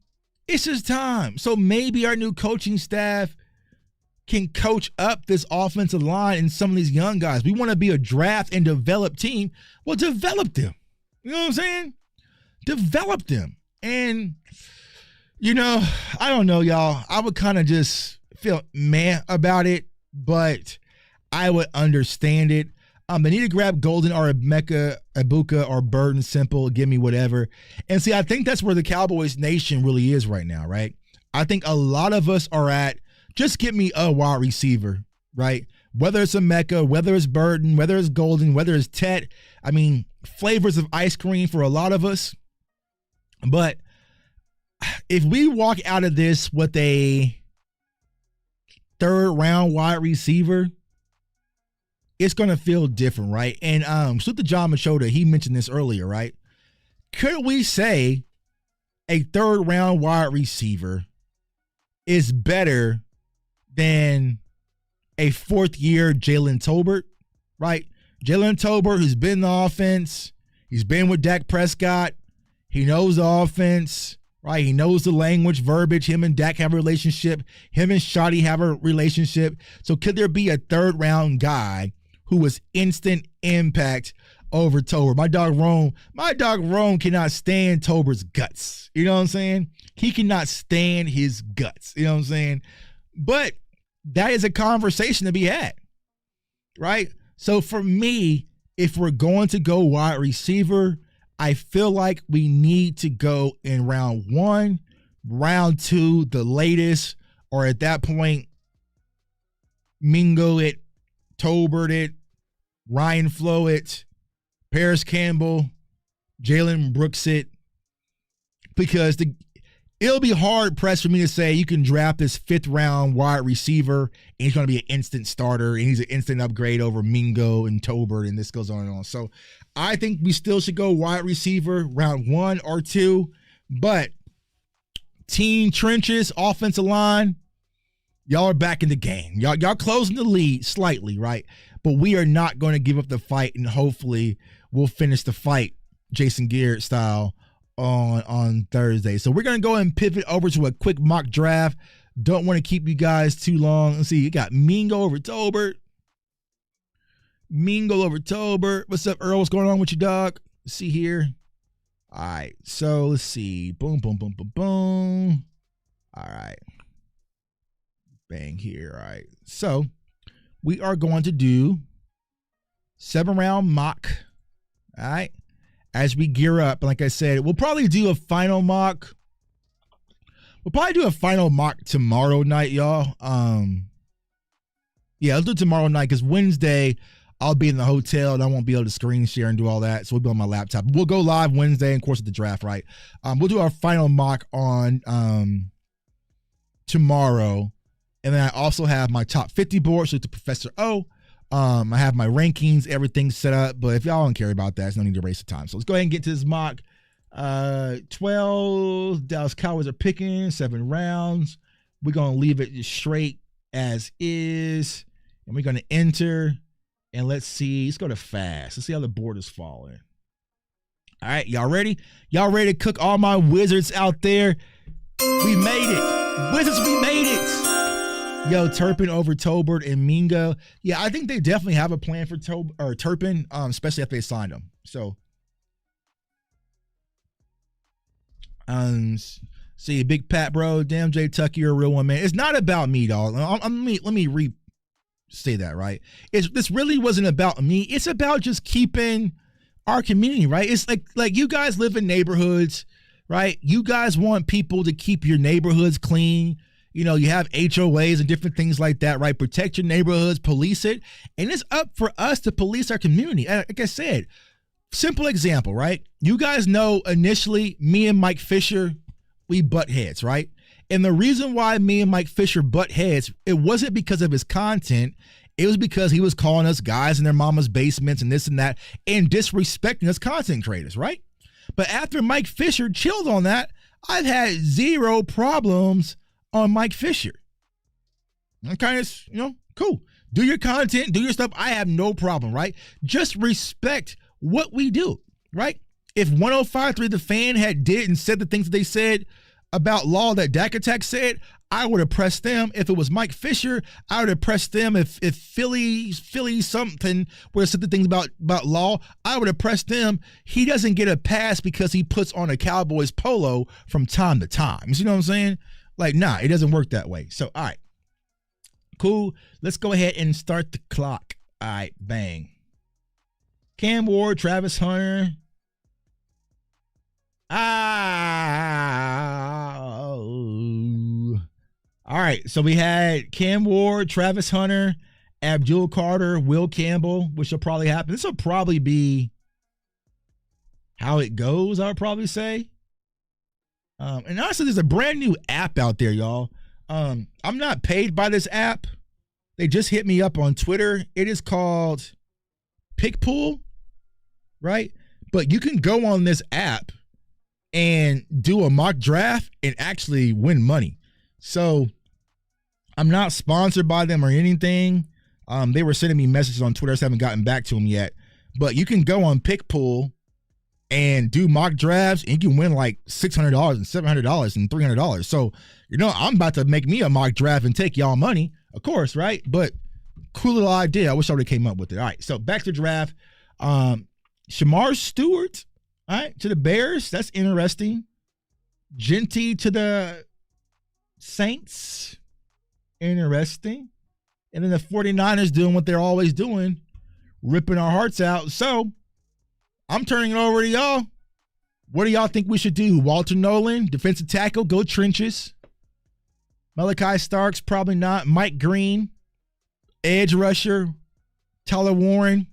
S1: it's just time. So maybe our new coaching staff can coach up this offensive line and some of these young guys. We want to be a draft and develop team. Well, develop them. You know what I'm saying? Develop them. And, you know, I don't know, y'all. I would kind of just feel meh about it, but I would understand it. They need to grab Golden or Emeka Egbuka or Burton Simple. Give me whatever. And see, I think that's where the Cowboys Nation really is right now, right? I think a lot of us are at, just get me a wide receiver, right? Whether it's Emeka, whether it's Burton, whether it's Golden, whether it's Tet. I mean, flavors of ice cream for a lot of us. But if we walk out of this with a third round wide receiver, it's going to feel different, right? And salute to John Machota, he mentioned this earlier, right? Could we say a third round wide receiver is better than a fourth-year Jalen Tolbert, right? Jalen Tolbert, who's been in the offense. He's been with Dak Prescott. He knows the offense, right? He knows the language, verbiage. Him and Dak have a relationship. Him and Shoddy have a relationship. So could there be a third-round guy who was instant impact over Tolbert? My dog Rome cannot stand Tolbert's guts. You know what I'm saying? He cannot stand his guts. You know what I'm saying? But that is a conversation to be had, right? So for me, if we're going to go wide receiver, I feel like we need to go in round 1, round 2, the latest, or at that point, Mingo it, Tolbert it, Ryan Flo it, Paris Campbell, Jalen Brooks it, because it'll be hard pressed for me to say you can draft this 5th round wide receiver and he's going to be an instant starter and he's an instant upgrade over Mingo and Tolbert, and this goes on and on. So I think we still should go wide receiver round 1 or 2, but team trenches, offensive line, y'all are back in the game. Y'all closing the lead slightly, right? But we are not going to give up the fight, and hopefully we'll finish the fight Jason Garrett style on Thursday. So we're going to go and pivot over to a quick mock draft. Don't want to keep you guys too long. Let's see. You got Mingo over Tolbert. What's up, Earl? What's going on with you, dog? Let's see here. All right. So let's see. Boom, boom, boom, boom, boom. All right. Bang here. All right. So we are going to do 7-round mock. All right. As we gear up, like I said, we'll probably do a final mock. We'll probably do a final mock tomorrow night, y'all. Yeah, let's do it tomorrow night because Wednesday I'll be in the hotel and I won't be able to screen share and do all that. So we'll be on my laptop. We'll go live Wednesday, and of course, at the draft, right? We'll do our final mock on tomorrow. And then I also have my top 50 board, so to Professor O. I have my rankings, everything set up, but if y'all don't care about that, there's no need to waste the time. So let's go ahead and get to this mock. 12 Dallas Cowboys are picking 7 rounds. We're going to leave it straight as is, and we're going to enter, and let's see. Let's go to fast. Let's see how the board is falling. All right, y'all ready? Y'all ready to cook all my wizards out there? We made it. Wizards, we made it. Yo, Turpin over Tolbert and Mingo. Yeah, I think they definitely have a plan for Turpin, especially if they signed him. So, see, Big Pat, bro. Damn, Jay Tuck, you're a real one, man. It's not about me, dog. Let me say that, right? This really wasn't about me. It's about just keeping our community, right? It's like you guys live in neighborhoods, right? You guys want people to keep your neighborhoods clean. You know, you have HOAs and different things like that, right? Protect your neighborhoods, police it. And it's up for us to police our community. Like I said, simple example, right? You guys know initially me and Mike Fisher, we butt heads, right? And the reason why me and Mike Fisher butt heads, it wasn't because of his content. It was because he was calling us guys in their mama's basements and this and that and disrespecting us content creators, right? But after Mike Fisher chilled on that, I've had 0 problems on Mike Fisher. I'm kind of, cool. Do your content, do your stuff. I have no problem, right? Just respect what we do, right? If 105.3 The Fan had did and said the things that they said about law that Dak Attack said, I would have pressed them. If it was Mike Fisher, I would have pressed them. If Philly something would have said the things about law, I would have pressed them. He doesn't get a pass because he puts on a Cowboys polo from time to time. You see what I'm saying? Like, nah, it doesn't work that way. So, all right. Cool. Let's go ahead and start the clock. All right, bang. Cam Ward, Travis Hunter. All right, so we had Cam Ward, Travis Hunter, Abdul Carter, Will Campbell, which will probably happen. This will probably be how it goes, I would probably say. And honestly, there's a brand new app out there, y'all. I'm not paid by this app. They just hit me up on Twitter. It is called Pickpool, right? But you can go on this app and do a mock draft and actually win money. So I'm not sponsored by them or anything. They were sending me messages on Twitter. I just haven't gotten back to them yet. But you can go on Pickpool and do mock drafts, and you can win like $600 and $700 and $300. So, I'm about to make me a mock draft and take y'all money, of course, right? But cool little idea. I wish I would have came up with it. All right, so back to draft. Shamar Stewart, all right, to the Bears. That's interesting. Genty to the Saints. Interesting. And then the 49ers doing what they're always doing, ripping our hearts out. So I'm turning it over to y'all. What do y'all think we should do? Walter Nolan, defensive tackle, go trenches. Malachi Starks, probably not. Mike Green, edge rusher. Tyler Warren.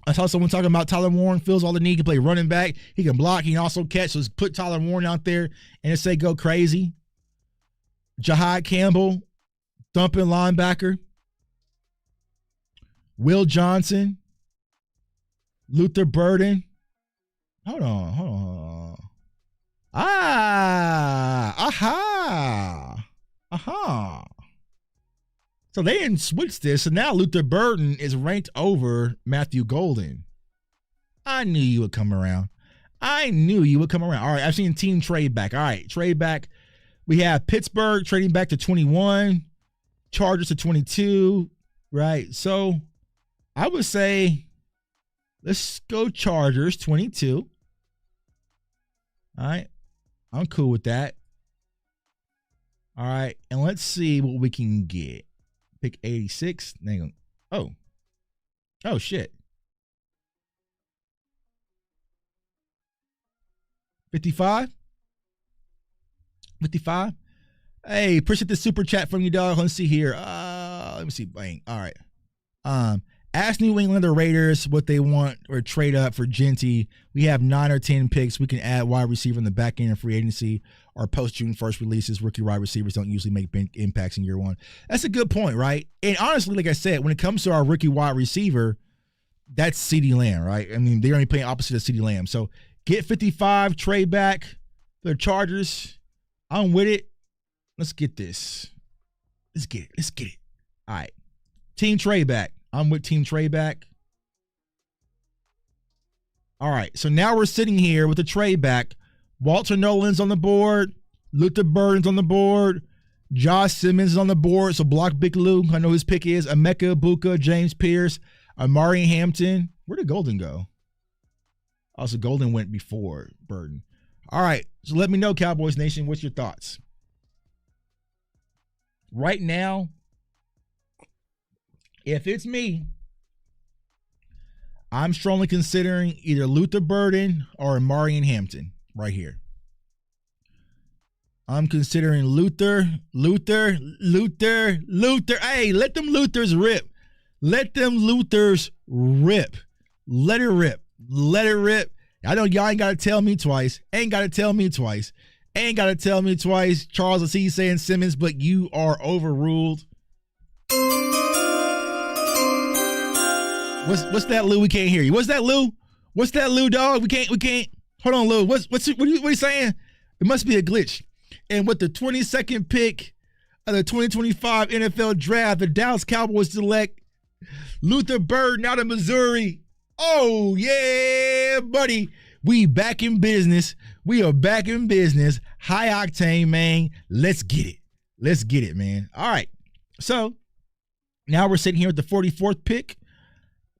S1: I saw someone talking about Tyler Warren fills all the need. He can play running back. He can block. He can also catch. So just put Tyler Warren out there and say go crazy. Jahad Campbell, thumping linebacker. Will Johnson. Luther Burden. Hold on. Aha. So they didn't switch this. So now Luther Burden is ranked over Matthew Golden. I knew you would come around. All right, I've seen team trade back. All right, trade back. We have Pittsburgh trading back to 21. Chargers to 22. Right, so I would say let's go Chargers 22. All right, I'm cool with that. All right, and let's see what we can get. Pick 86. Oh, shit. 55? Hey, appreciate the super chat from you, dog. Let's see here. Let me see. Bang. All right. Ask New England Raiders what they want or trade up for Genty. We have 9 or 10 picks. We can add wide receiver in the back end of free agency. Our post-June 1st releases, rookie wide receivers don't usually make big impacts in year one. That's a good point, right? And honestly, like I said, when it comes to our rookie wide receiver, that's CeeDee Lamb, right? I mean, they're only playing opposite of CeeDee Lamb. So get 55, trade back for the Chargers. I'm with it. Let's get this. Let's get it. All right. Team trade back. I'm with team trade back. All right. So now we're sitting here with the trade back. Walter Nolan's on the board. Luther Burden's on the board. Josh Simmons is on the board. So block Big Lou. I know his pick is Emeka Ibuka, James Pierce, Amari Hampton. Where did Golden go? Also, Golden went before Burden. All right. So let me know, Cowboys Nation, what's your thoughts? Right now, if it's me, I'm strongly considering either Luther Burden or Amari Hampton right here. I'm considering Luther. Hey, let them Luthers rip. Let it rip. I know y'all ain't got to tell me twice. Charles, I see you saying Simmons, but you are overruled. What's that, Lou? We can't hear you. What's that, Lou, dog? We can't. Hold on, Lou. What are you saying? It must be a glitch. And with the 22nd pick of the 2025 NFL Draft, the Dallas Cowboys select Luther Burden out of Missouri. Oh, yeah, buddy. We back in business. We are back in business. High octane, man. Let's get it, man. All right. So now we're sitting here at the 44th pick.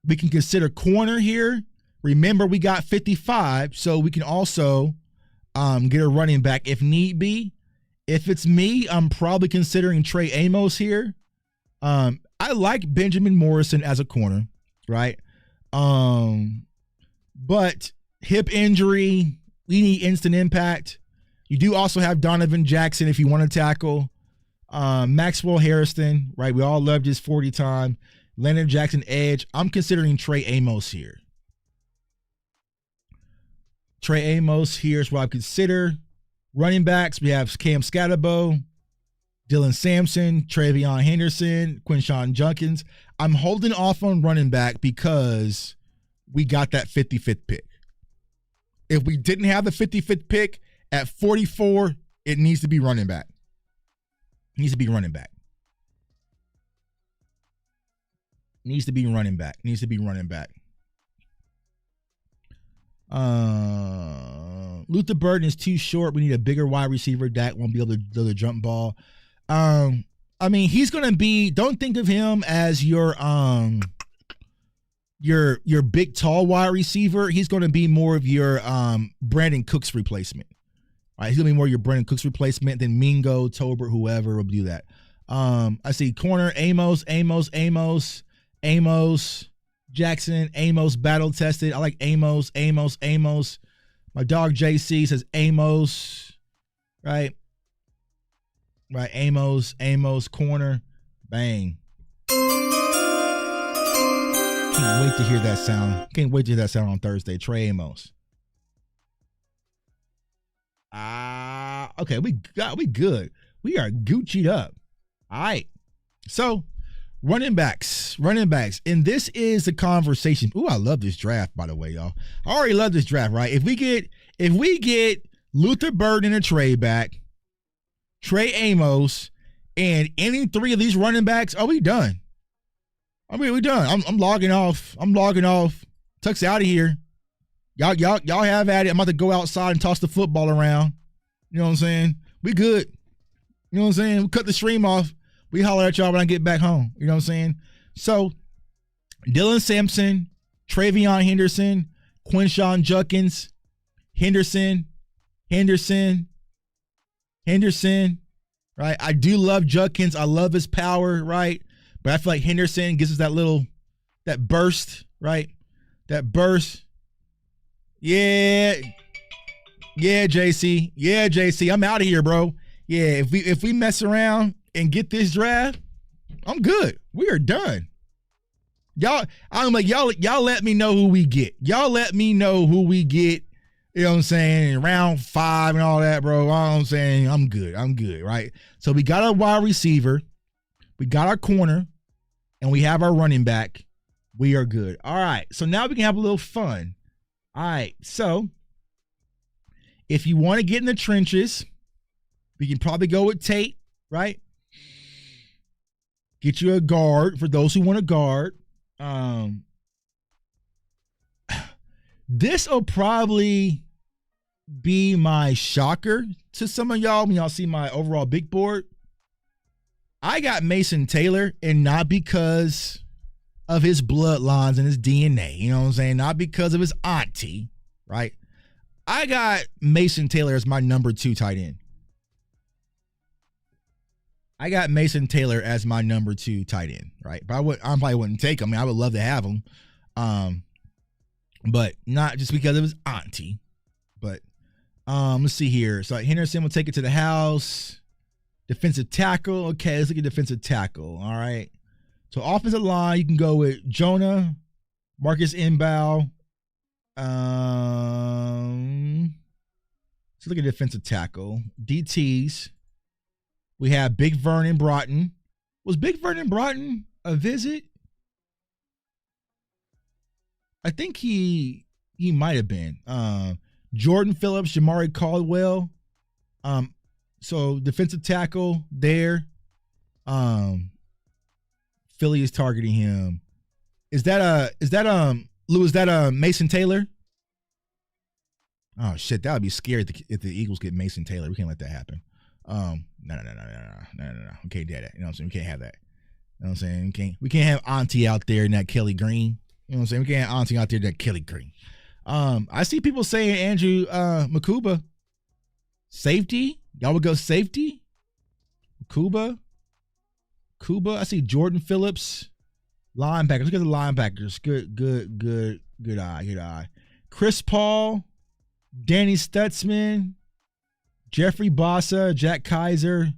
S1: We can consider corner here. Remember, we got 55, so we can also get a running back if need be. If it's me, I'm probably considering Trey Amos here. I like Benjamin Morrison as a corner, right? But hip injury, we need instant impact. You do also have Donovan Jackson if you want to tackle. Maxwell Harrison, right? We all loved his 40 time. Leonard Jackson edge. I'm considering Trey Amos here. Trey Amos here is what I consider. Running backs, we have Cam Scatterbo, Dylan Sampson, Travion Henderson, Quinshawn Junkins. I'm holding off on running back because we got that 55th pick. If we didn't have the 55th pick at 44, it needs to be running back. Needs to be running back. Luther Burden is too short. We need a bigger wide receiver. Dak won't be able to do the jump ball. I mean, he's gonna be. Don't think of him as your big tall wide receiver. He's gonna be more of your Brandon Cooks replacement. All right, he's gonna be more your Brandon Cooks replacement than Mingo, Tolbert, whoever will do that. I see corner Amos, Jackson, Amos battle tested. I like Amos. My dog JC says Amos, right? Right, Amos, corner, bang. Can't wait to hear that sound. On Thursday. Trey Amos. Okay, we good. We are Gucci'd up. All right. So, running backs. And this is the conversation. Ooh, I love this draft, by the way, y'all. I already love this draft, right? If we get Luther Burden in a trade back, Trey Amos, and any three of these running backs, we done. I mean, we done. I'm logging off. Tuck's out of here. Y'all have at it. I'm about to go outside and toss the football around. You know what I'm saying? We good. You know what I'm saying? We cut the stream off. We holler at y'all when I get back home. You know what I'm saying? So, Dylan Sampson, Travion Henderson, Quinshawn Judkins, Henderson, right? I do love Judkins. I love his power, right? But I feel like Henderson gives us that burst, right? That burst. Yeah, JC. I'm out of here, bro. Yeah, if we mess around and get this draft, I'm good. We are done. Y'all let me know who we get. You know what I'm saying? Round 5 and all that, bro. I'm saying I'm good, right? So we got our wide receiver, we got our corner, and we have our running back. We are good. All right. So now we can have a little fun. All right. So if you want to get in the trenches, we can probably go with Tate, right? Get you a guard for those who want a guard. This will probably be my shocker to some of y'all when y'all see my overall big board. I got Mason Taylor, and not because of his bloodlines and his DNA, you know what I'm saying? Not because of his auntie, right? I got Mason Taylor as my number 2 tight end. Right? But I probably wouldn't take him. I mean, I would love to have him. But not just because of his auntie. But let's see here. So Henderson will take it to the house. Defensive tackle. Okay, let's look at defensive tackle. All right. So offensive line, you can go with Jonah, Marcus Inbow. Let's look at defensive tackle. DTs. We have Big Vernon Broughton. Was Big Vernon Broughton a visit? I think he might have been. Jordan Phillips, Jamari Caldwell. So defensive tackle there. Philly is targeting him. Is that Mason Taylor? Oh shit, that would be scary if the Eagles get Mason Taylor. We can't let that happen. No. We can't do that. You know what I'm saying? We can't have that. You know what I'm saying? We can't have Auntie out there in that Kelly Green. You know what I'm saying? We can't have Auntie out there in that Kelly Green. I see people saying Andrew Makuba. Safety? Y'all would go safety? Kuba. I see Jordan Phillips. Linebackers. Look at the linebackers. Good eye. Chris Paul. Danny Stutzman. Jeffrey Bossa. Jack Kaiser.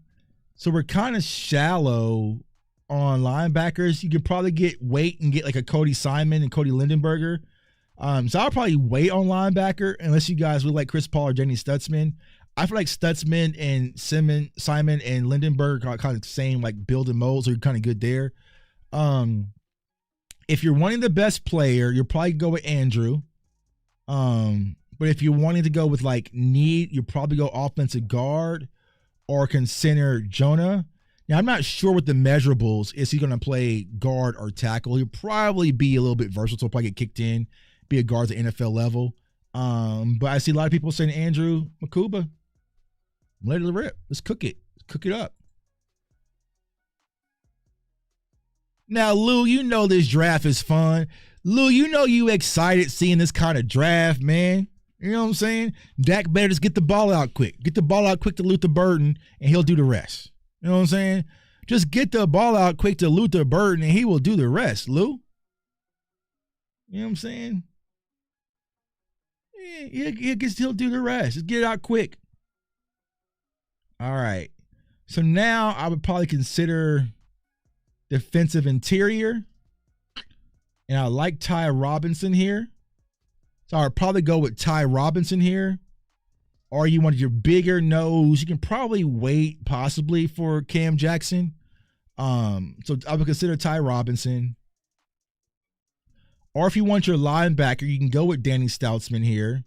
S1: So we're kind of shallow on linebackers. You could probably wait and get like a Cody Simon and Cody Lindenberger. So I'll probably wait on linebacker unless you guys would like Chris Paul or Danny Stutzman. I feel like Stutzman and Simon and Lindenberg are kind of the same, like build and mold, so you're kind of good there. If you're wanting the best player, you'll probably go with Andrew. But if you're wanting to go with like need, you'll probably go offensive guard or consider Jonah. Now, I'm not sure what the measurables. Is he going to play guard or tackle? He'll probably be a little bit versatile, probably get kicked in, be a guard at the NFL level. But I see a lot of people saying Andrew Makuba, let it rip. Let's cook it. Let's cook it up. Now, Lou, you know this draft is fun. Lou, you know you excited seeing this kind of draft, man. You know what I'm saying? Dak better just get the ball out quick. Get the ball out quick to Luther Burden, and he'll do the rest. You know what I'm saying? Just get the ball out quick to Luther Burden, and he will do the rest, Lou. You know what I'm saying? Yeah, he'll do the rest. Just get it out quick. All right. So now I would probably consider defensive interior. And I like Ty Robinson here. So I'd probably go with Ty Robinson here. Or you want your bigger nose. You can probably wait possibly for Cam Jackson. So I would consider Ty Robinson. Or if you want your linebacker, you can go with Danny Stoutsman here.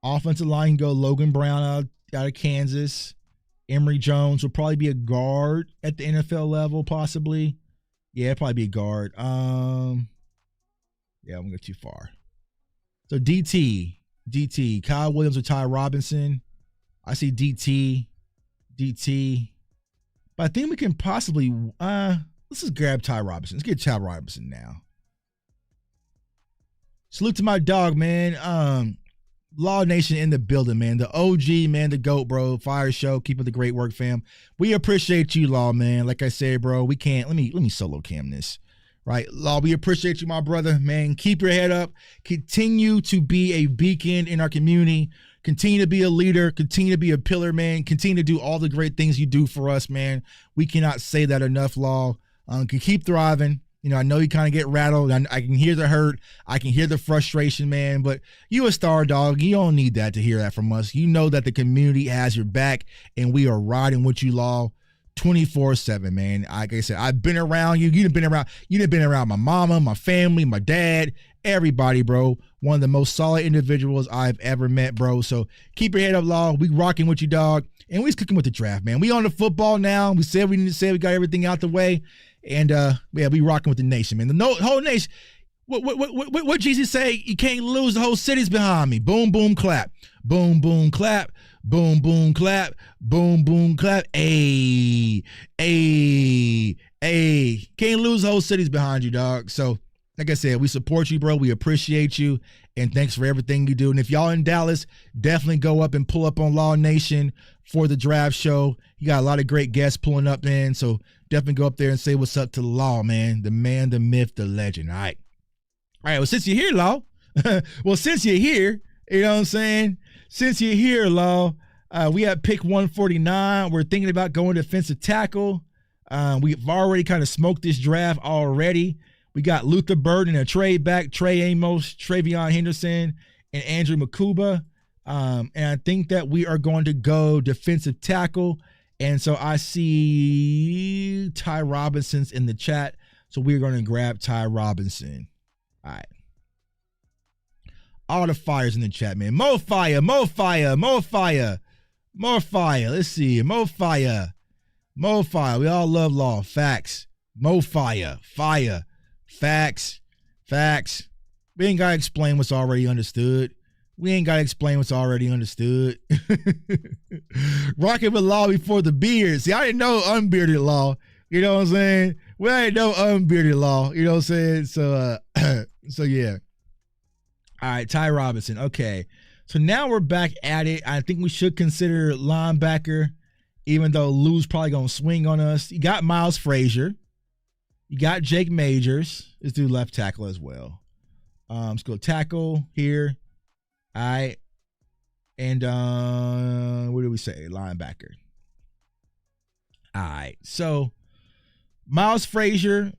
S1: Offensive line, go Logan Brown out of Kansas. Emory Jones will probably be a guard at the NFL level, possibly. Yeah, probably be a guard. Yeah, I'm gonna go too far. So DT, Kyle Williams or Ty Robinson. I see DT. But I think we can possibly let's just grab Ty Robinson. Let's get Ty Robinson now. Salute to my dog, man. Law Nation in the building, man. The OG, man, the GOAT, bro. Fire show. Keep up the great work, fam. We appreciate you, Law, man. Like I said, bro, we can't. Let me solo cam this. Right? Law, we appreciate you, my brother, man. Keep your head up. Continue to be a beacon in our community. Continue to be a leader. Continue to be a pillar, man. Continue to do all the great things you do for us, man. We cannot say that enough, Law. Can keep thriving. You know, I know you kind of get rattled. I can hear the hurt. I can hear the frustration, man. But you a star, dog. You don't need that to hear that from us. You know that the community has your back, and we are riding with you, Law, 24/7, man. Like I said, I've been around you. You've been around my mama, my family, my dad, everybody, bro. One of the most solid individuals I've ever met, bro. So keep your head up, Law. We rocking with you, dog. And we just cooking with the draft, man. We on the football now. We said we need to say we got everything out the way. And yeah, we rocking with the nation, man. The whole nation. What Jesus say? You can't lose. The whole city's behind me. Boom, boom, clap. Boom, boom, clap. Boom, boom, clap. Boom, boom, clap. Ayy. Can't lose. The whole city's behind you, dog. So, like I said, we support you, bro. We appreciate you. And thanks for everything you do. And if y'all in Dallas, definitely go up and pull up on Law Nation for the draft show. You got a lot of great guests pulling up, man. So definitely go up there and say what's up to Law, man. The man, the myth, the legend. All right. Well, since you're here, Law. Since you're here, you know what I'm saying? Since you're here, Law, we have pick 149. We're thinking about going defensive tackle. We've already kind of smoked this draft already. We got Luther Burden and a trade back, Trey Amos, Travion Henderson, and Andrew Makuba. And I think that we are going to go defensive tackle. And so I see Ty Robinson's in the chat. So we're going to grab Ty Robinson. All right. All the fires in the chat, man. More fire. Let's see. More fire. We all love Law. Facts. More fire. Facts. We ain't got to explain what's already understood. Rocking with Law before the beard. See, I didn't know unbearded Law. You know what I'm saying? We ain't know unbearded Law. You know what I'm saying? So, so yeah. All right, Ty Robinson. Okay. So now we're back at it. I think we should consider linebacker, even though Lou's probably going to swing on us. You got Miles Frazier. You got Jake Majors. Let's do left tackle as well. Let's go tackle here. All right. And what do we say? Linebacker. All right. So Miles Frazier,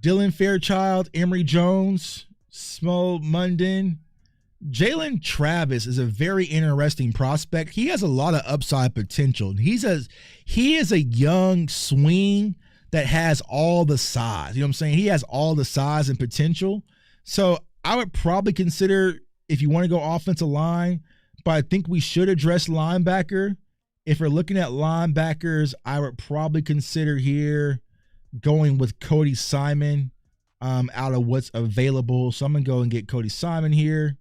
S1: Dylan Fairchild, Emory Jones, Smo Munden. Jalen Travis is a very interesting prospect. He has a lot of upside potential. He is a young swing that has all the size. You know what I'm saying? He has all the size and potential. So I would probably consider, if you want to go offensive line, but I think we should address linebacker. If we're looking at linebackers, I would probably consider here going with Cody Simon out of what's available. So I'm going to go and get Cody Simon here.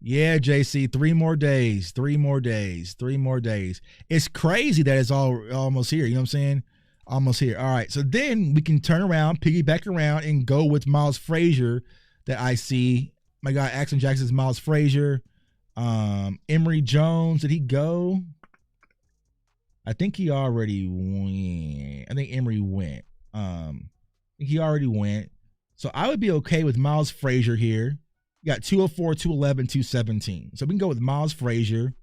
S1: Yeah, JC, 3 more days, 3 more days, 3 more days. It's crazy that it's almost here. You know what I'm saying? Almost here. All right. So then we can turn around, piggyback around, and go with Miles Frazier that I see. My guy, Axon Jackson's Miles Frazier. Emory Jones, did he go? I think he already went. I think Emory went. I think he already went. So I would be okay with Miles Frazier here. You got 204, 211, 217. So we can go with Miles Frazier.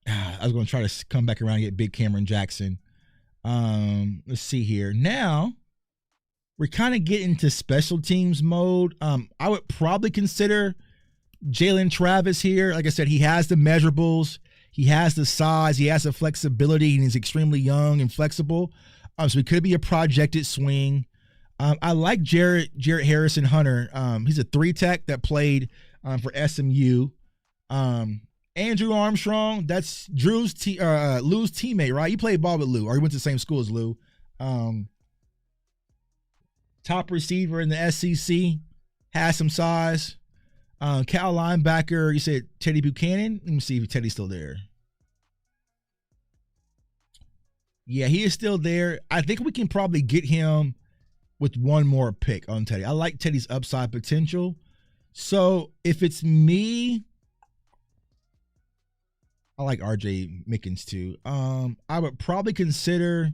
S1: I was going to try to come back around and get Big Cameron Jackson. Let's see here. Now, we're kind of getting to special teams mode. I would probably consider Jalen Travis here. Like I said, he has the measurables. He has the size. He has the flexibility, and he's extremely young and flexible. So he could be a projected swing. I like Jarrett Harrison Hunter. He's a 3-tech that played for SMU. Andrew Armstrong, that's Lou's teammate, right? He played ball with Lou, or he went to the same school as Lou. Top receiver in the SEC, has some size. Cal linebacker, you said Teddy Buchanan? Let me see if Teddy's still there. Yeah, he is still there. I think we can probably get him with one more pick on Teddy. I like Teddy's upside potential. So if it's me, I like RJ Mickens too. I would probably consider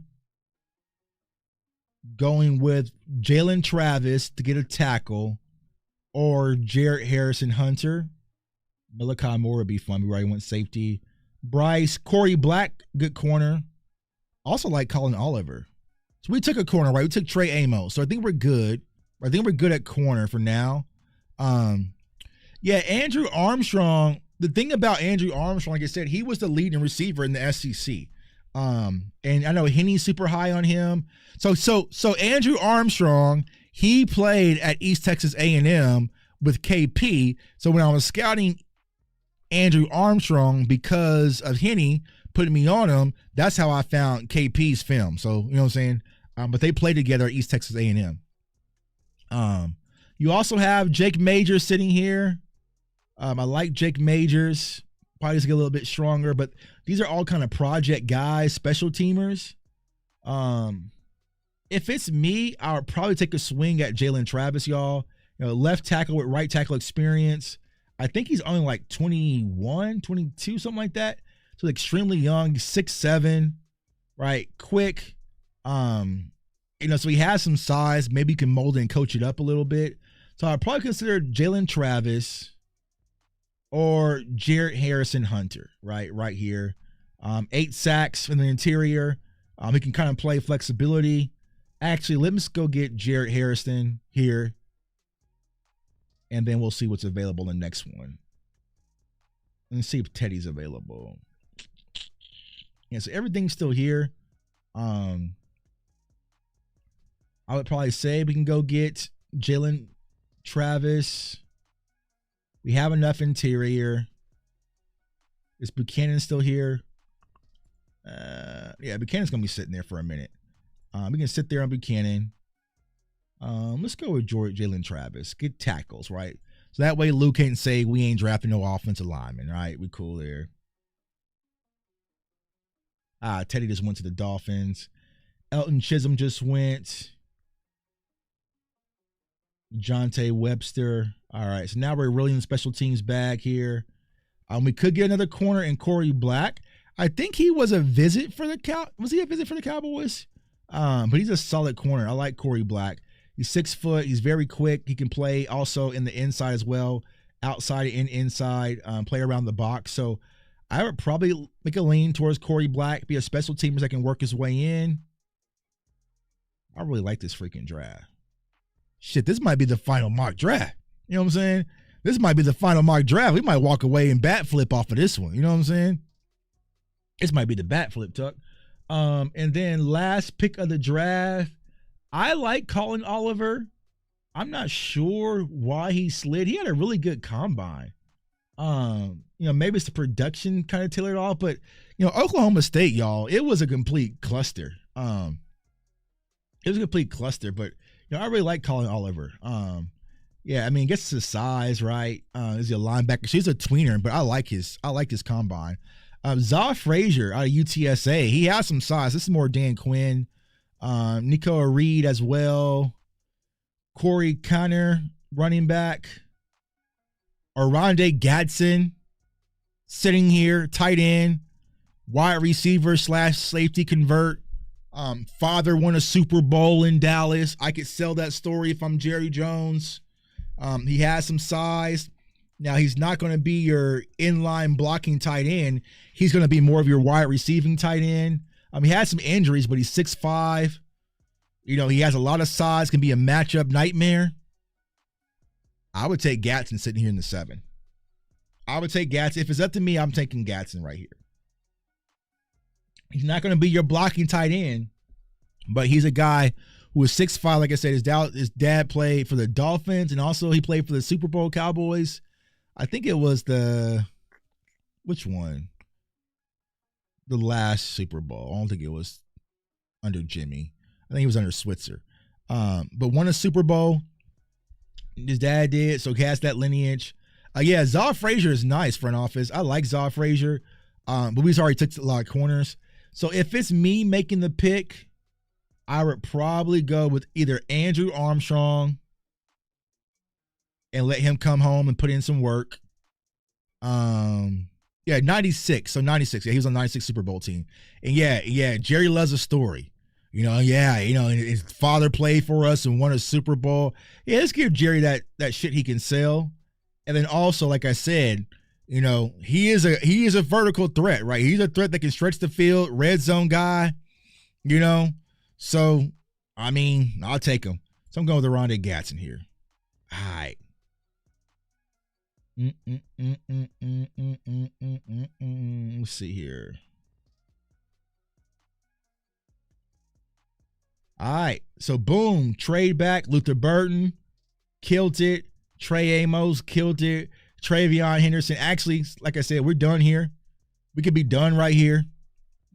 S1: going with Jalen Travis to get a tackle, or Jarrett Harrison Hunter. Malachi Moore would be fun. We already went safety. Bryce, Corey Black, good corner. Also like Colin Oliver. So we took a corner, right? We took Trey Amos. So I think we're good. I think we're good at corner for now. Yeah, Andrew Armstrong. The thing about Andrew Armstrong, like I said, he was the leading receiver in the SEC. And I know Henny's super high on him. So Andrew Armstrong, he played at East Texas A&M with KP. So when I was scouting Andrew Armstrong because of Henny putting me on him, that's how I found KP's film. So, you know what I'm saying? But they played together at East Texas A&M. You also have Jake Majors sitting here. I like Jake Majors. Probably just get a little bit stronger, but these are all kind of project guys, special teamers. If it's me, I would probably take a swing at Jalen Travis, y'all. You know, left tackle with right tackle experience. I think he's only like 21, 22, something like that. So extremely young, 6'7", right? Quick. So he has some size. Maybe you can mold it and coach it up a little bit. So I'd probably consider Jalen Travis or Jarrett Harrison Hunter, right here. 8 sacks in the interior. He can kind of play flexibility. Actually, let's go get Jarrett Harrison here, and then we'll see what's available in the next one. Let's see if Teddy's available. Yeah, so everything's still here. I would probably say we can go get Jalen Travis. We have enough interior. Is Buchanan still here? Yeah, Buchanan's going to be sitting there for a minute. We can sit there on Buchanan. Let's go with Jalen Travis. Get tackles, right? So that way Lou can't say we ain't drafting no offensive lineman, right? We cool there. Teddy just went to the Dolphins. Elton Chisholm just went. Jonte Webster. All right, so now we're really in the special teams bag here. We could get another corner in Corey Black. I think he was a visit for the Was he a visit for the Cowboys? But he's a solid corner. I like Corey Black. He's 6 foot. He's very quick. He can play also in the inside as well, outside and inside, play around the box. So I would probably make a lean towards Corey Black, be a special teamer that can work his way in. I really like this freaking draft. Shit, this might be the final mock draft. You know what I'm saying? This might be the final mock draft. We might walk away and bat flip off of this one. You know what I'm saying? This might be the bat flip, Tuck. And then last pick of the draft, I like Colin Oliver. I'm not sure why he slid. He had a really good combine. Maybe it's the production kind of tailored off, but Oklahoma State, y'all, it was a complete cluster. It was a complete cluster, but I really like Colin Oliver. Gets his size, right? Is he a linebacker? She's a tweener, but I like his combine. Zaw Frazier out of UTSA, he has some size. This is more Dan Quinn. Nico Reed as well. Corey Connor, running back. Oronde Gadsden, sitting here, tight end, wide receiver / safety convert. Father won a Super Bowl in Dallas. I could sell that story if I'm Jerry Jones. He has some size. Now, he's not going to be your inline blocking tight end. He's going to be more of your wide receiving tight end. He had some injuries, but he's 6'5". He has a lot of size, can be a matchup nightmare. I would take Gadsden sitting here in the 7. I would take Gadsden. If it's up to me, I'm taking Gadsden right here. He's not going to be your blocking tight end, but he's a guy who is 6'5". Like I said, his dad played for the Dolphins, and also he played for the Super Bowl Cowboys. I think it was which one? The last Super Bowl. I don't think it was under Jimmy. I think it was under Switzer. But won a Super Bowl. His dad did, so he has that lineage. Zaw Frazier is nice front office. I like Zaw Frazier, but we've already took a lot of corners. So if it's me making the pick, I would probably go with either Andrew Armstrong and let him come home and put in some work. 96. So 96. Yeah, he was on 96 Super Bowl team. And Jerry loves a story. His father played for us and won a Super Bowl. Yeah, let's give Jerry that shit he can sell. And then also, like I said, he is a vertical threat, right? He's a threat that can stretch the field, red zone guy, So, I'll take him. So I'm going with Oronde Gadsden here. All right. Let's see here. All right, so boom, trade back, Luther Burton, killed it. Trey Amos, killed it. Travion Henderson. Actually, like I said, we're done here. We could be done right here,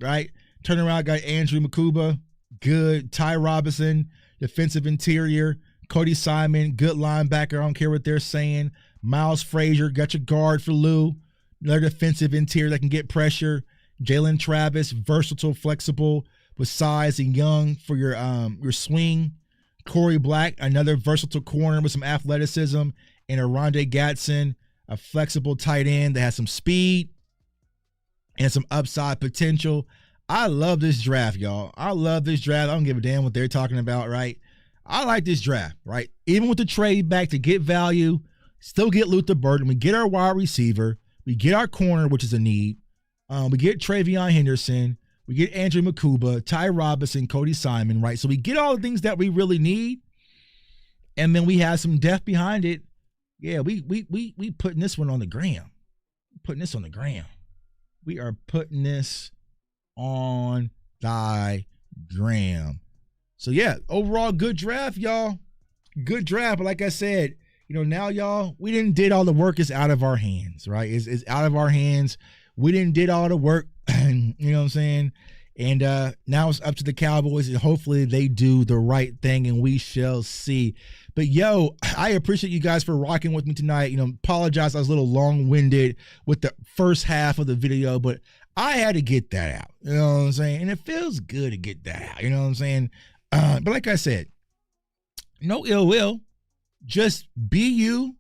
S1: right? Turn around, got Andrew Makuba, good. Ty Robinson, defensive interior. Cody Simon, good linebacker. I don't care what they're saying. Miles Frazier, got your guard for Lou. Another defensive interior that can get pressure. Jalen Travis, versatile, flexible, with size and young for your swing. Corey Black, another versatile corner with some athleticism. And Oronde Gadsden, a flexible tight end that has some speed and some upside potential. I love this draft, y'all. I love this draft. I don't give a damn what they're talking about, right? I like this draft, right? Even with the trade back to get value, still get Luther Burton. We get our wide receiver. We get our corner, which is a need. We get Travion Henderson. We get Andrew Makuba, Ty Robinson, Cody Simon, right? So we get all the things that we really need. And then we have some depth behind it. Yeah, we putting this one on the gram. Putting this on the gram. We are putting this on the gram. So yeah, overall good draft, y'all. Good draft. But like I said, now y'all, we didn't did all the work. It's out of our hands, right? It's out of our hands. We didn't did all the work. You know what I'm saying? And now it's up to the Cowboys, and hopefully they do the right thing, and we shall see. But yo, I appreciate you guys for rocking with me tonight. Apologize, I was a little long-winded with the first half of the video, but I had to get that out. You know what I'm saying? And it feels good to get that out. You know what I'm saying? But like I said, no ill will. Just be you,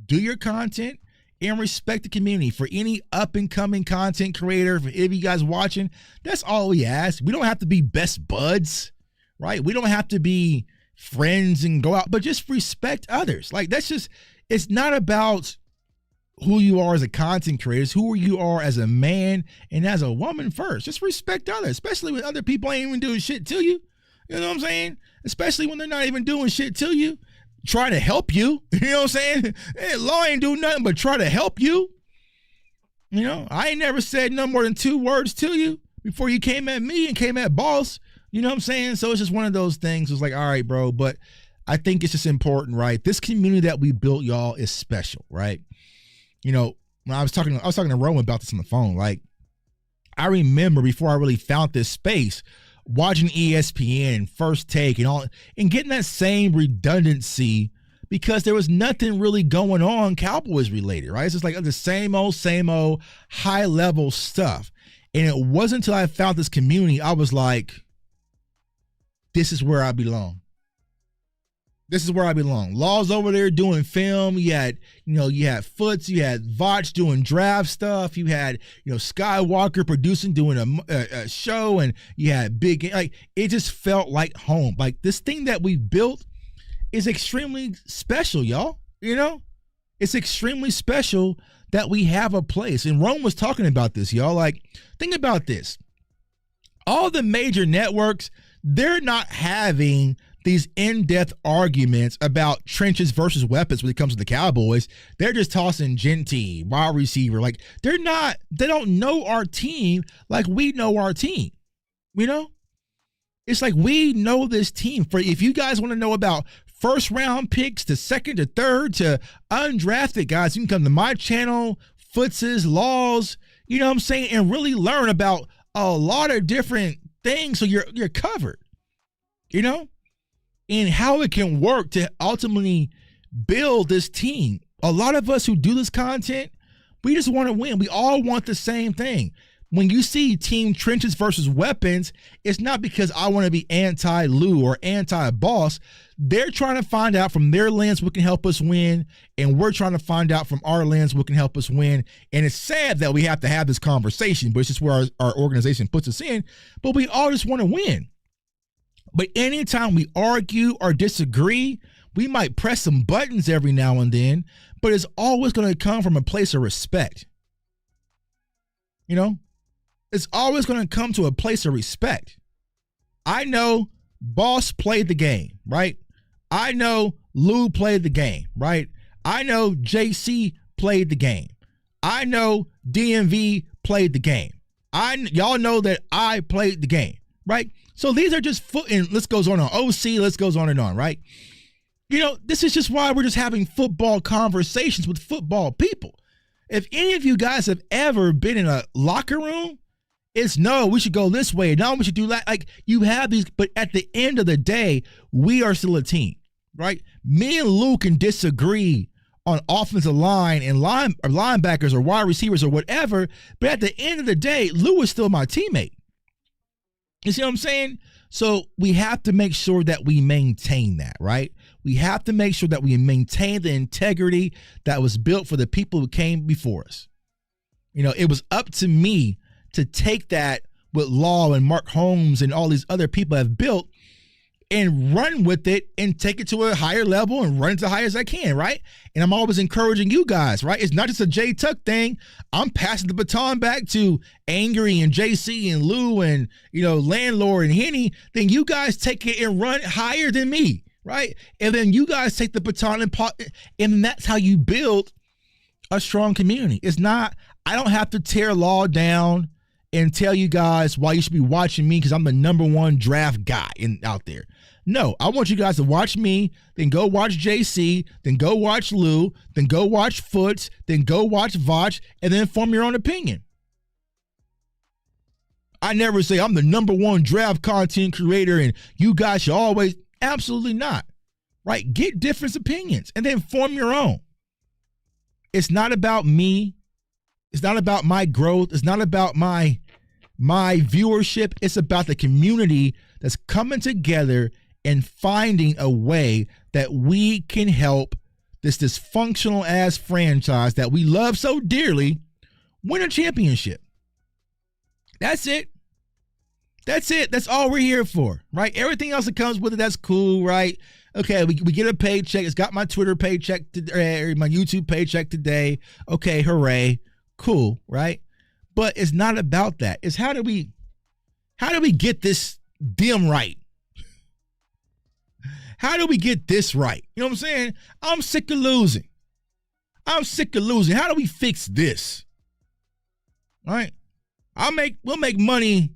S1: do your content, and respect the community. For any up-and-coming content creator, for any of you guys watching, that's all we ask. We don't have to be best buds, right? We don't have to be friends and go out, but just respect others. Like, that's just, it's not about who you are as a content creator. It's who you are as a man and as a woman first. Just respect others, especially when other people ain't even doing shit to you. You know what I'm saying? Especially when they're not even doing shit to you. Try to help you. You know what I'm saying? Hey, law ain't do nothing but try to help you. I ain't never said no more than 2 words to you, before you came at me and came at boss. You know what I'm saying? So it's just one of those things. It's like, all right, bro. But I think it's just important, right? This community that we built, y'all, is special, right? You know, when I was talking to Roman about this on the phone. Like, I remember before I really found this space, watching ESPN and First Take and all, and getting that same redundancy because there was nothing really going on Cowboys related, right? It's just like the same old high level stuff. And it wasn't until I found this community, I was like, this is where I belong. This is where I belong. Law's over there doing film. You had Foots, you had Vach doing draft stuff. You had, Skywalker producing, doing a show, and you had Big, like, it just felt like home. Like, this thing that we built is extremely special, y'all. It's extremely special that we have a place. And Rome was talking about this, y'all. Like, think about this. All the major networks, they're not having these in-depth arguments about trenches versus weapons when it comes to the Cowboys. They're just tossing Genty, wide receiver. Like, they don't know our team like we know our team. It's like we know this team. If you guys want to know about first round picks to second to third to undrafted guys, you can come to my channel, Foots's, Laws, you know what I'm saying, and really learn about a lot of different things so you're covered, and how it can work to ultimately build this team. A lot of us who do this content, we just want to win. We all want the same thing. When you see team trenches versus weapons, it's not because I want to be anti-Lou or anti-boss. They're trying to find out from their lens what can help us win, and we're trying to find out from our lens what can help us win. And it's sad that we have to have this conversation, but it's just where our organization puts us in. But we all just want to win. But anytime we argue or disagree, we might press some buttons every now and then, but it's always going to come from a place of respect. It's always going to come to a place of respect. I know Boss played the game, right? I know Lou played the game, right? I know JC played the game. I know DMV played the game. Y'all know that I played the game, right? So these are just and this goes on OC, let's goes on and on, right? This is just why we're just having football conversations with football people. If any of you guys have ever been in a locker room, it's no, we should go this way. No, we should do that. Like, you have these, but at the end of the day, we are still a team, right? Me and Lou can disagree on offensive line and linebackers or wide receivers or whatever, but at the end of the day, Lou is still my teammate. You see what I'm saying? So we have to make sure that we maintain that, right? We have to make sure that we maintain the integrity that was built for the people who came before us. It was up to me to take that what Law and Mark Holmes and all these other people have built and run with it and take it to a higher level and run it as high as I can, right? And I'm always encouraging you guys, right? It's not just a J Tuck thing. I'm passing the baton back to Angry and JC and Lou and, Landlord and Henny. Then you guys take it and run higher than me, right? And then you guys take the baton and that's how you build a strong community. It's not, I don't have to tear Law down and tell you guys why you should be watching me because I'm the number one draft guy out there. No, I want you guys to watch me, then go watch JC, then go watch Lou, then go watch Foots, then go watch Vach, and then form your own opinion. I never say I'm the number one draft content creator and you guys should always, absolutely not, right? Get different opinions and then form your own. It's not about me. It's not about my growth. It's not about my viewership. It's about the community that's coming together and finding a way that we can help this dysfunctional ass franchise that we love so dearly win a championship. That's it. That's it. That's all we're here for, right? Everything else that comes with it, that's cool, right? Okay, we get a paycheck. It's got my Twitter paycheck today, my YouTube paycheck today. Okay, hooray. Cool, right? But it's not about that. It's how do we get this dim right? How do we get this right? You know what I'm saying? I'm sick of losing. How do we fix this? All right? We'll make money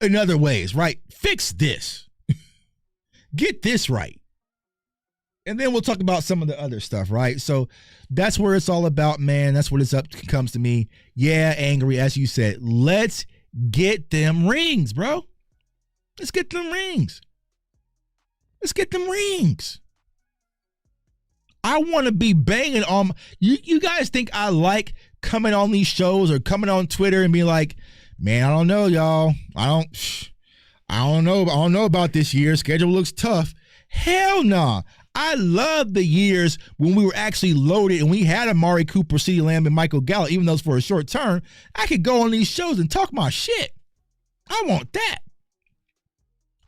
S1: in other ways, right? Fix this. Get this right. And then we'll talk about some of the other stuff, right? So that's where it's all about, man. That's what it's up comes to me. Yeah, angry, as you said. Let's get them rings, bro. Let's get them rings. Let's get them rings. I want to be banging on. You guys think I like coming on these shows or coming on Twitter and be like, man, I don't know, y'all. I don't know about this year. Schedule looks tough. Hell nah. I love the years when we were actually loaded and we had Amari Cooper, CeeDee Lamb, and Michael Gallup, even though it's for a short term. I could go on these shows and talk my shit. I want that.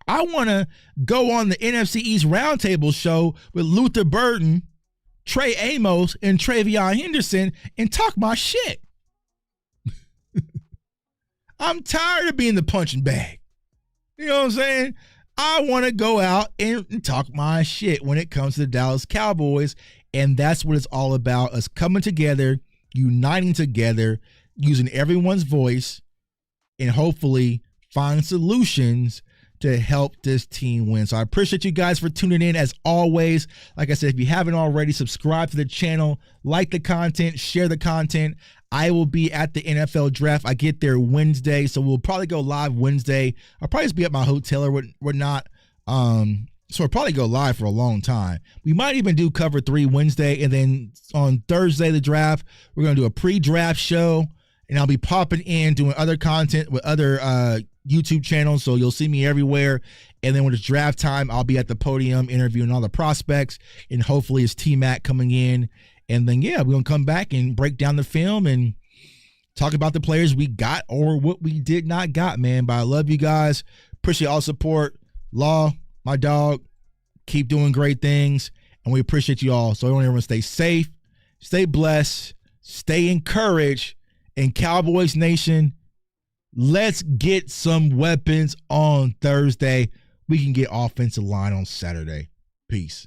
S1: I want to go on the NFC East Roundtable show with Luther Burden, Trey Amos, and Travion Henderson and talk my shit. I'm tired of being the punching bag. You know what I'm saying? I want to go out and talk my shit when it comes to the Dallas Cowboys, and that's what it's all about, us coming together, uniting together, using everyone's voice, and hopefully find solutions to help this team win. So I appreciate you guys for tuning in. As always, like I said, if you haven't already, subscribe to the channel, like the content, share the content. I will be at the NFL draft. I get there Wednesday, so we'll probably go live Wednesday. I'll probably just be at my hotel or whatnot. So I'll probably go live for a long time. We might even do Cover 3 Wednesday, and then on Thursday, the draft, we're going to do a pre-draft show, and I'll be popping in, doing other content with other YouTube channels, so you'll see me everywhere. And then when it's draft time, I'll be at the podium interviewing all the prospects, and hopefully it's T-Mac coming in. And then, yeah, we're going to come back and break down the film and talk about the players we got or what we did not got, man. But I love you guys. Appreciate all support. Law, my dog, keep doing great things. And we appreciate you all. So I want everyone to stay safe, stay blessed, stay encouraged. And Cowboys Nation, let's get some weapons on Thursday. We can get offensive line on Saturday. Peace.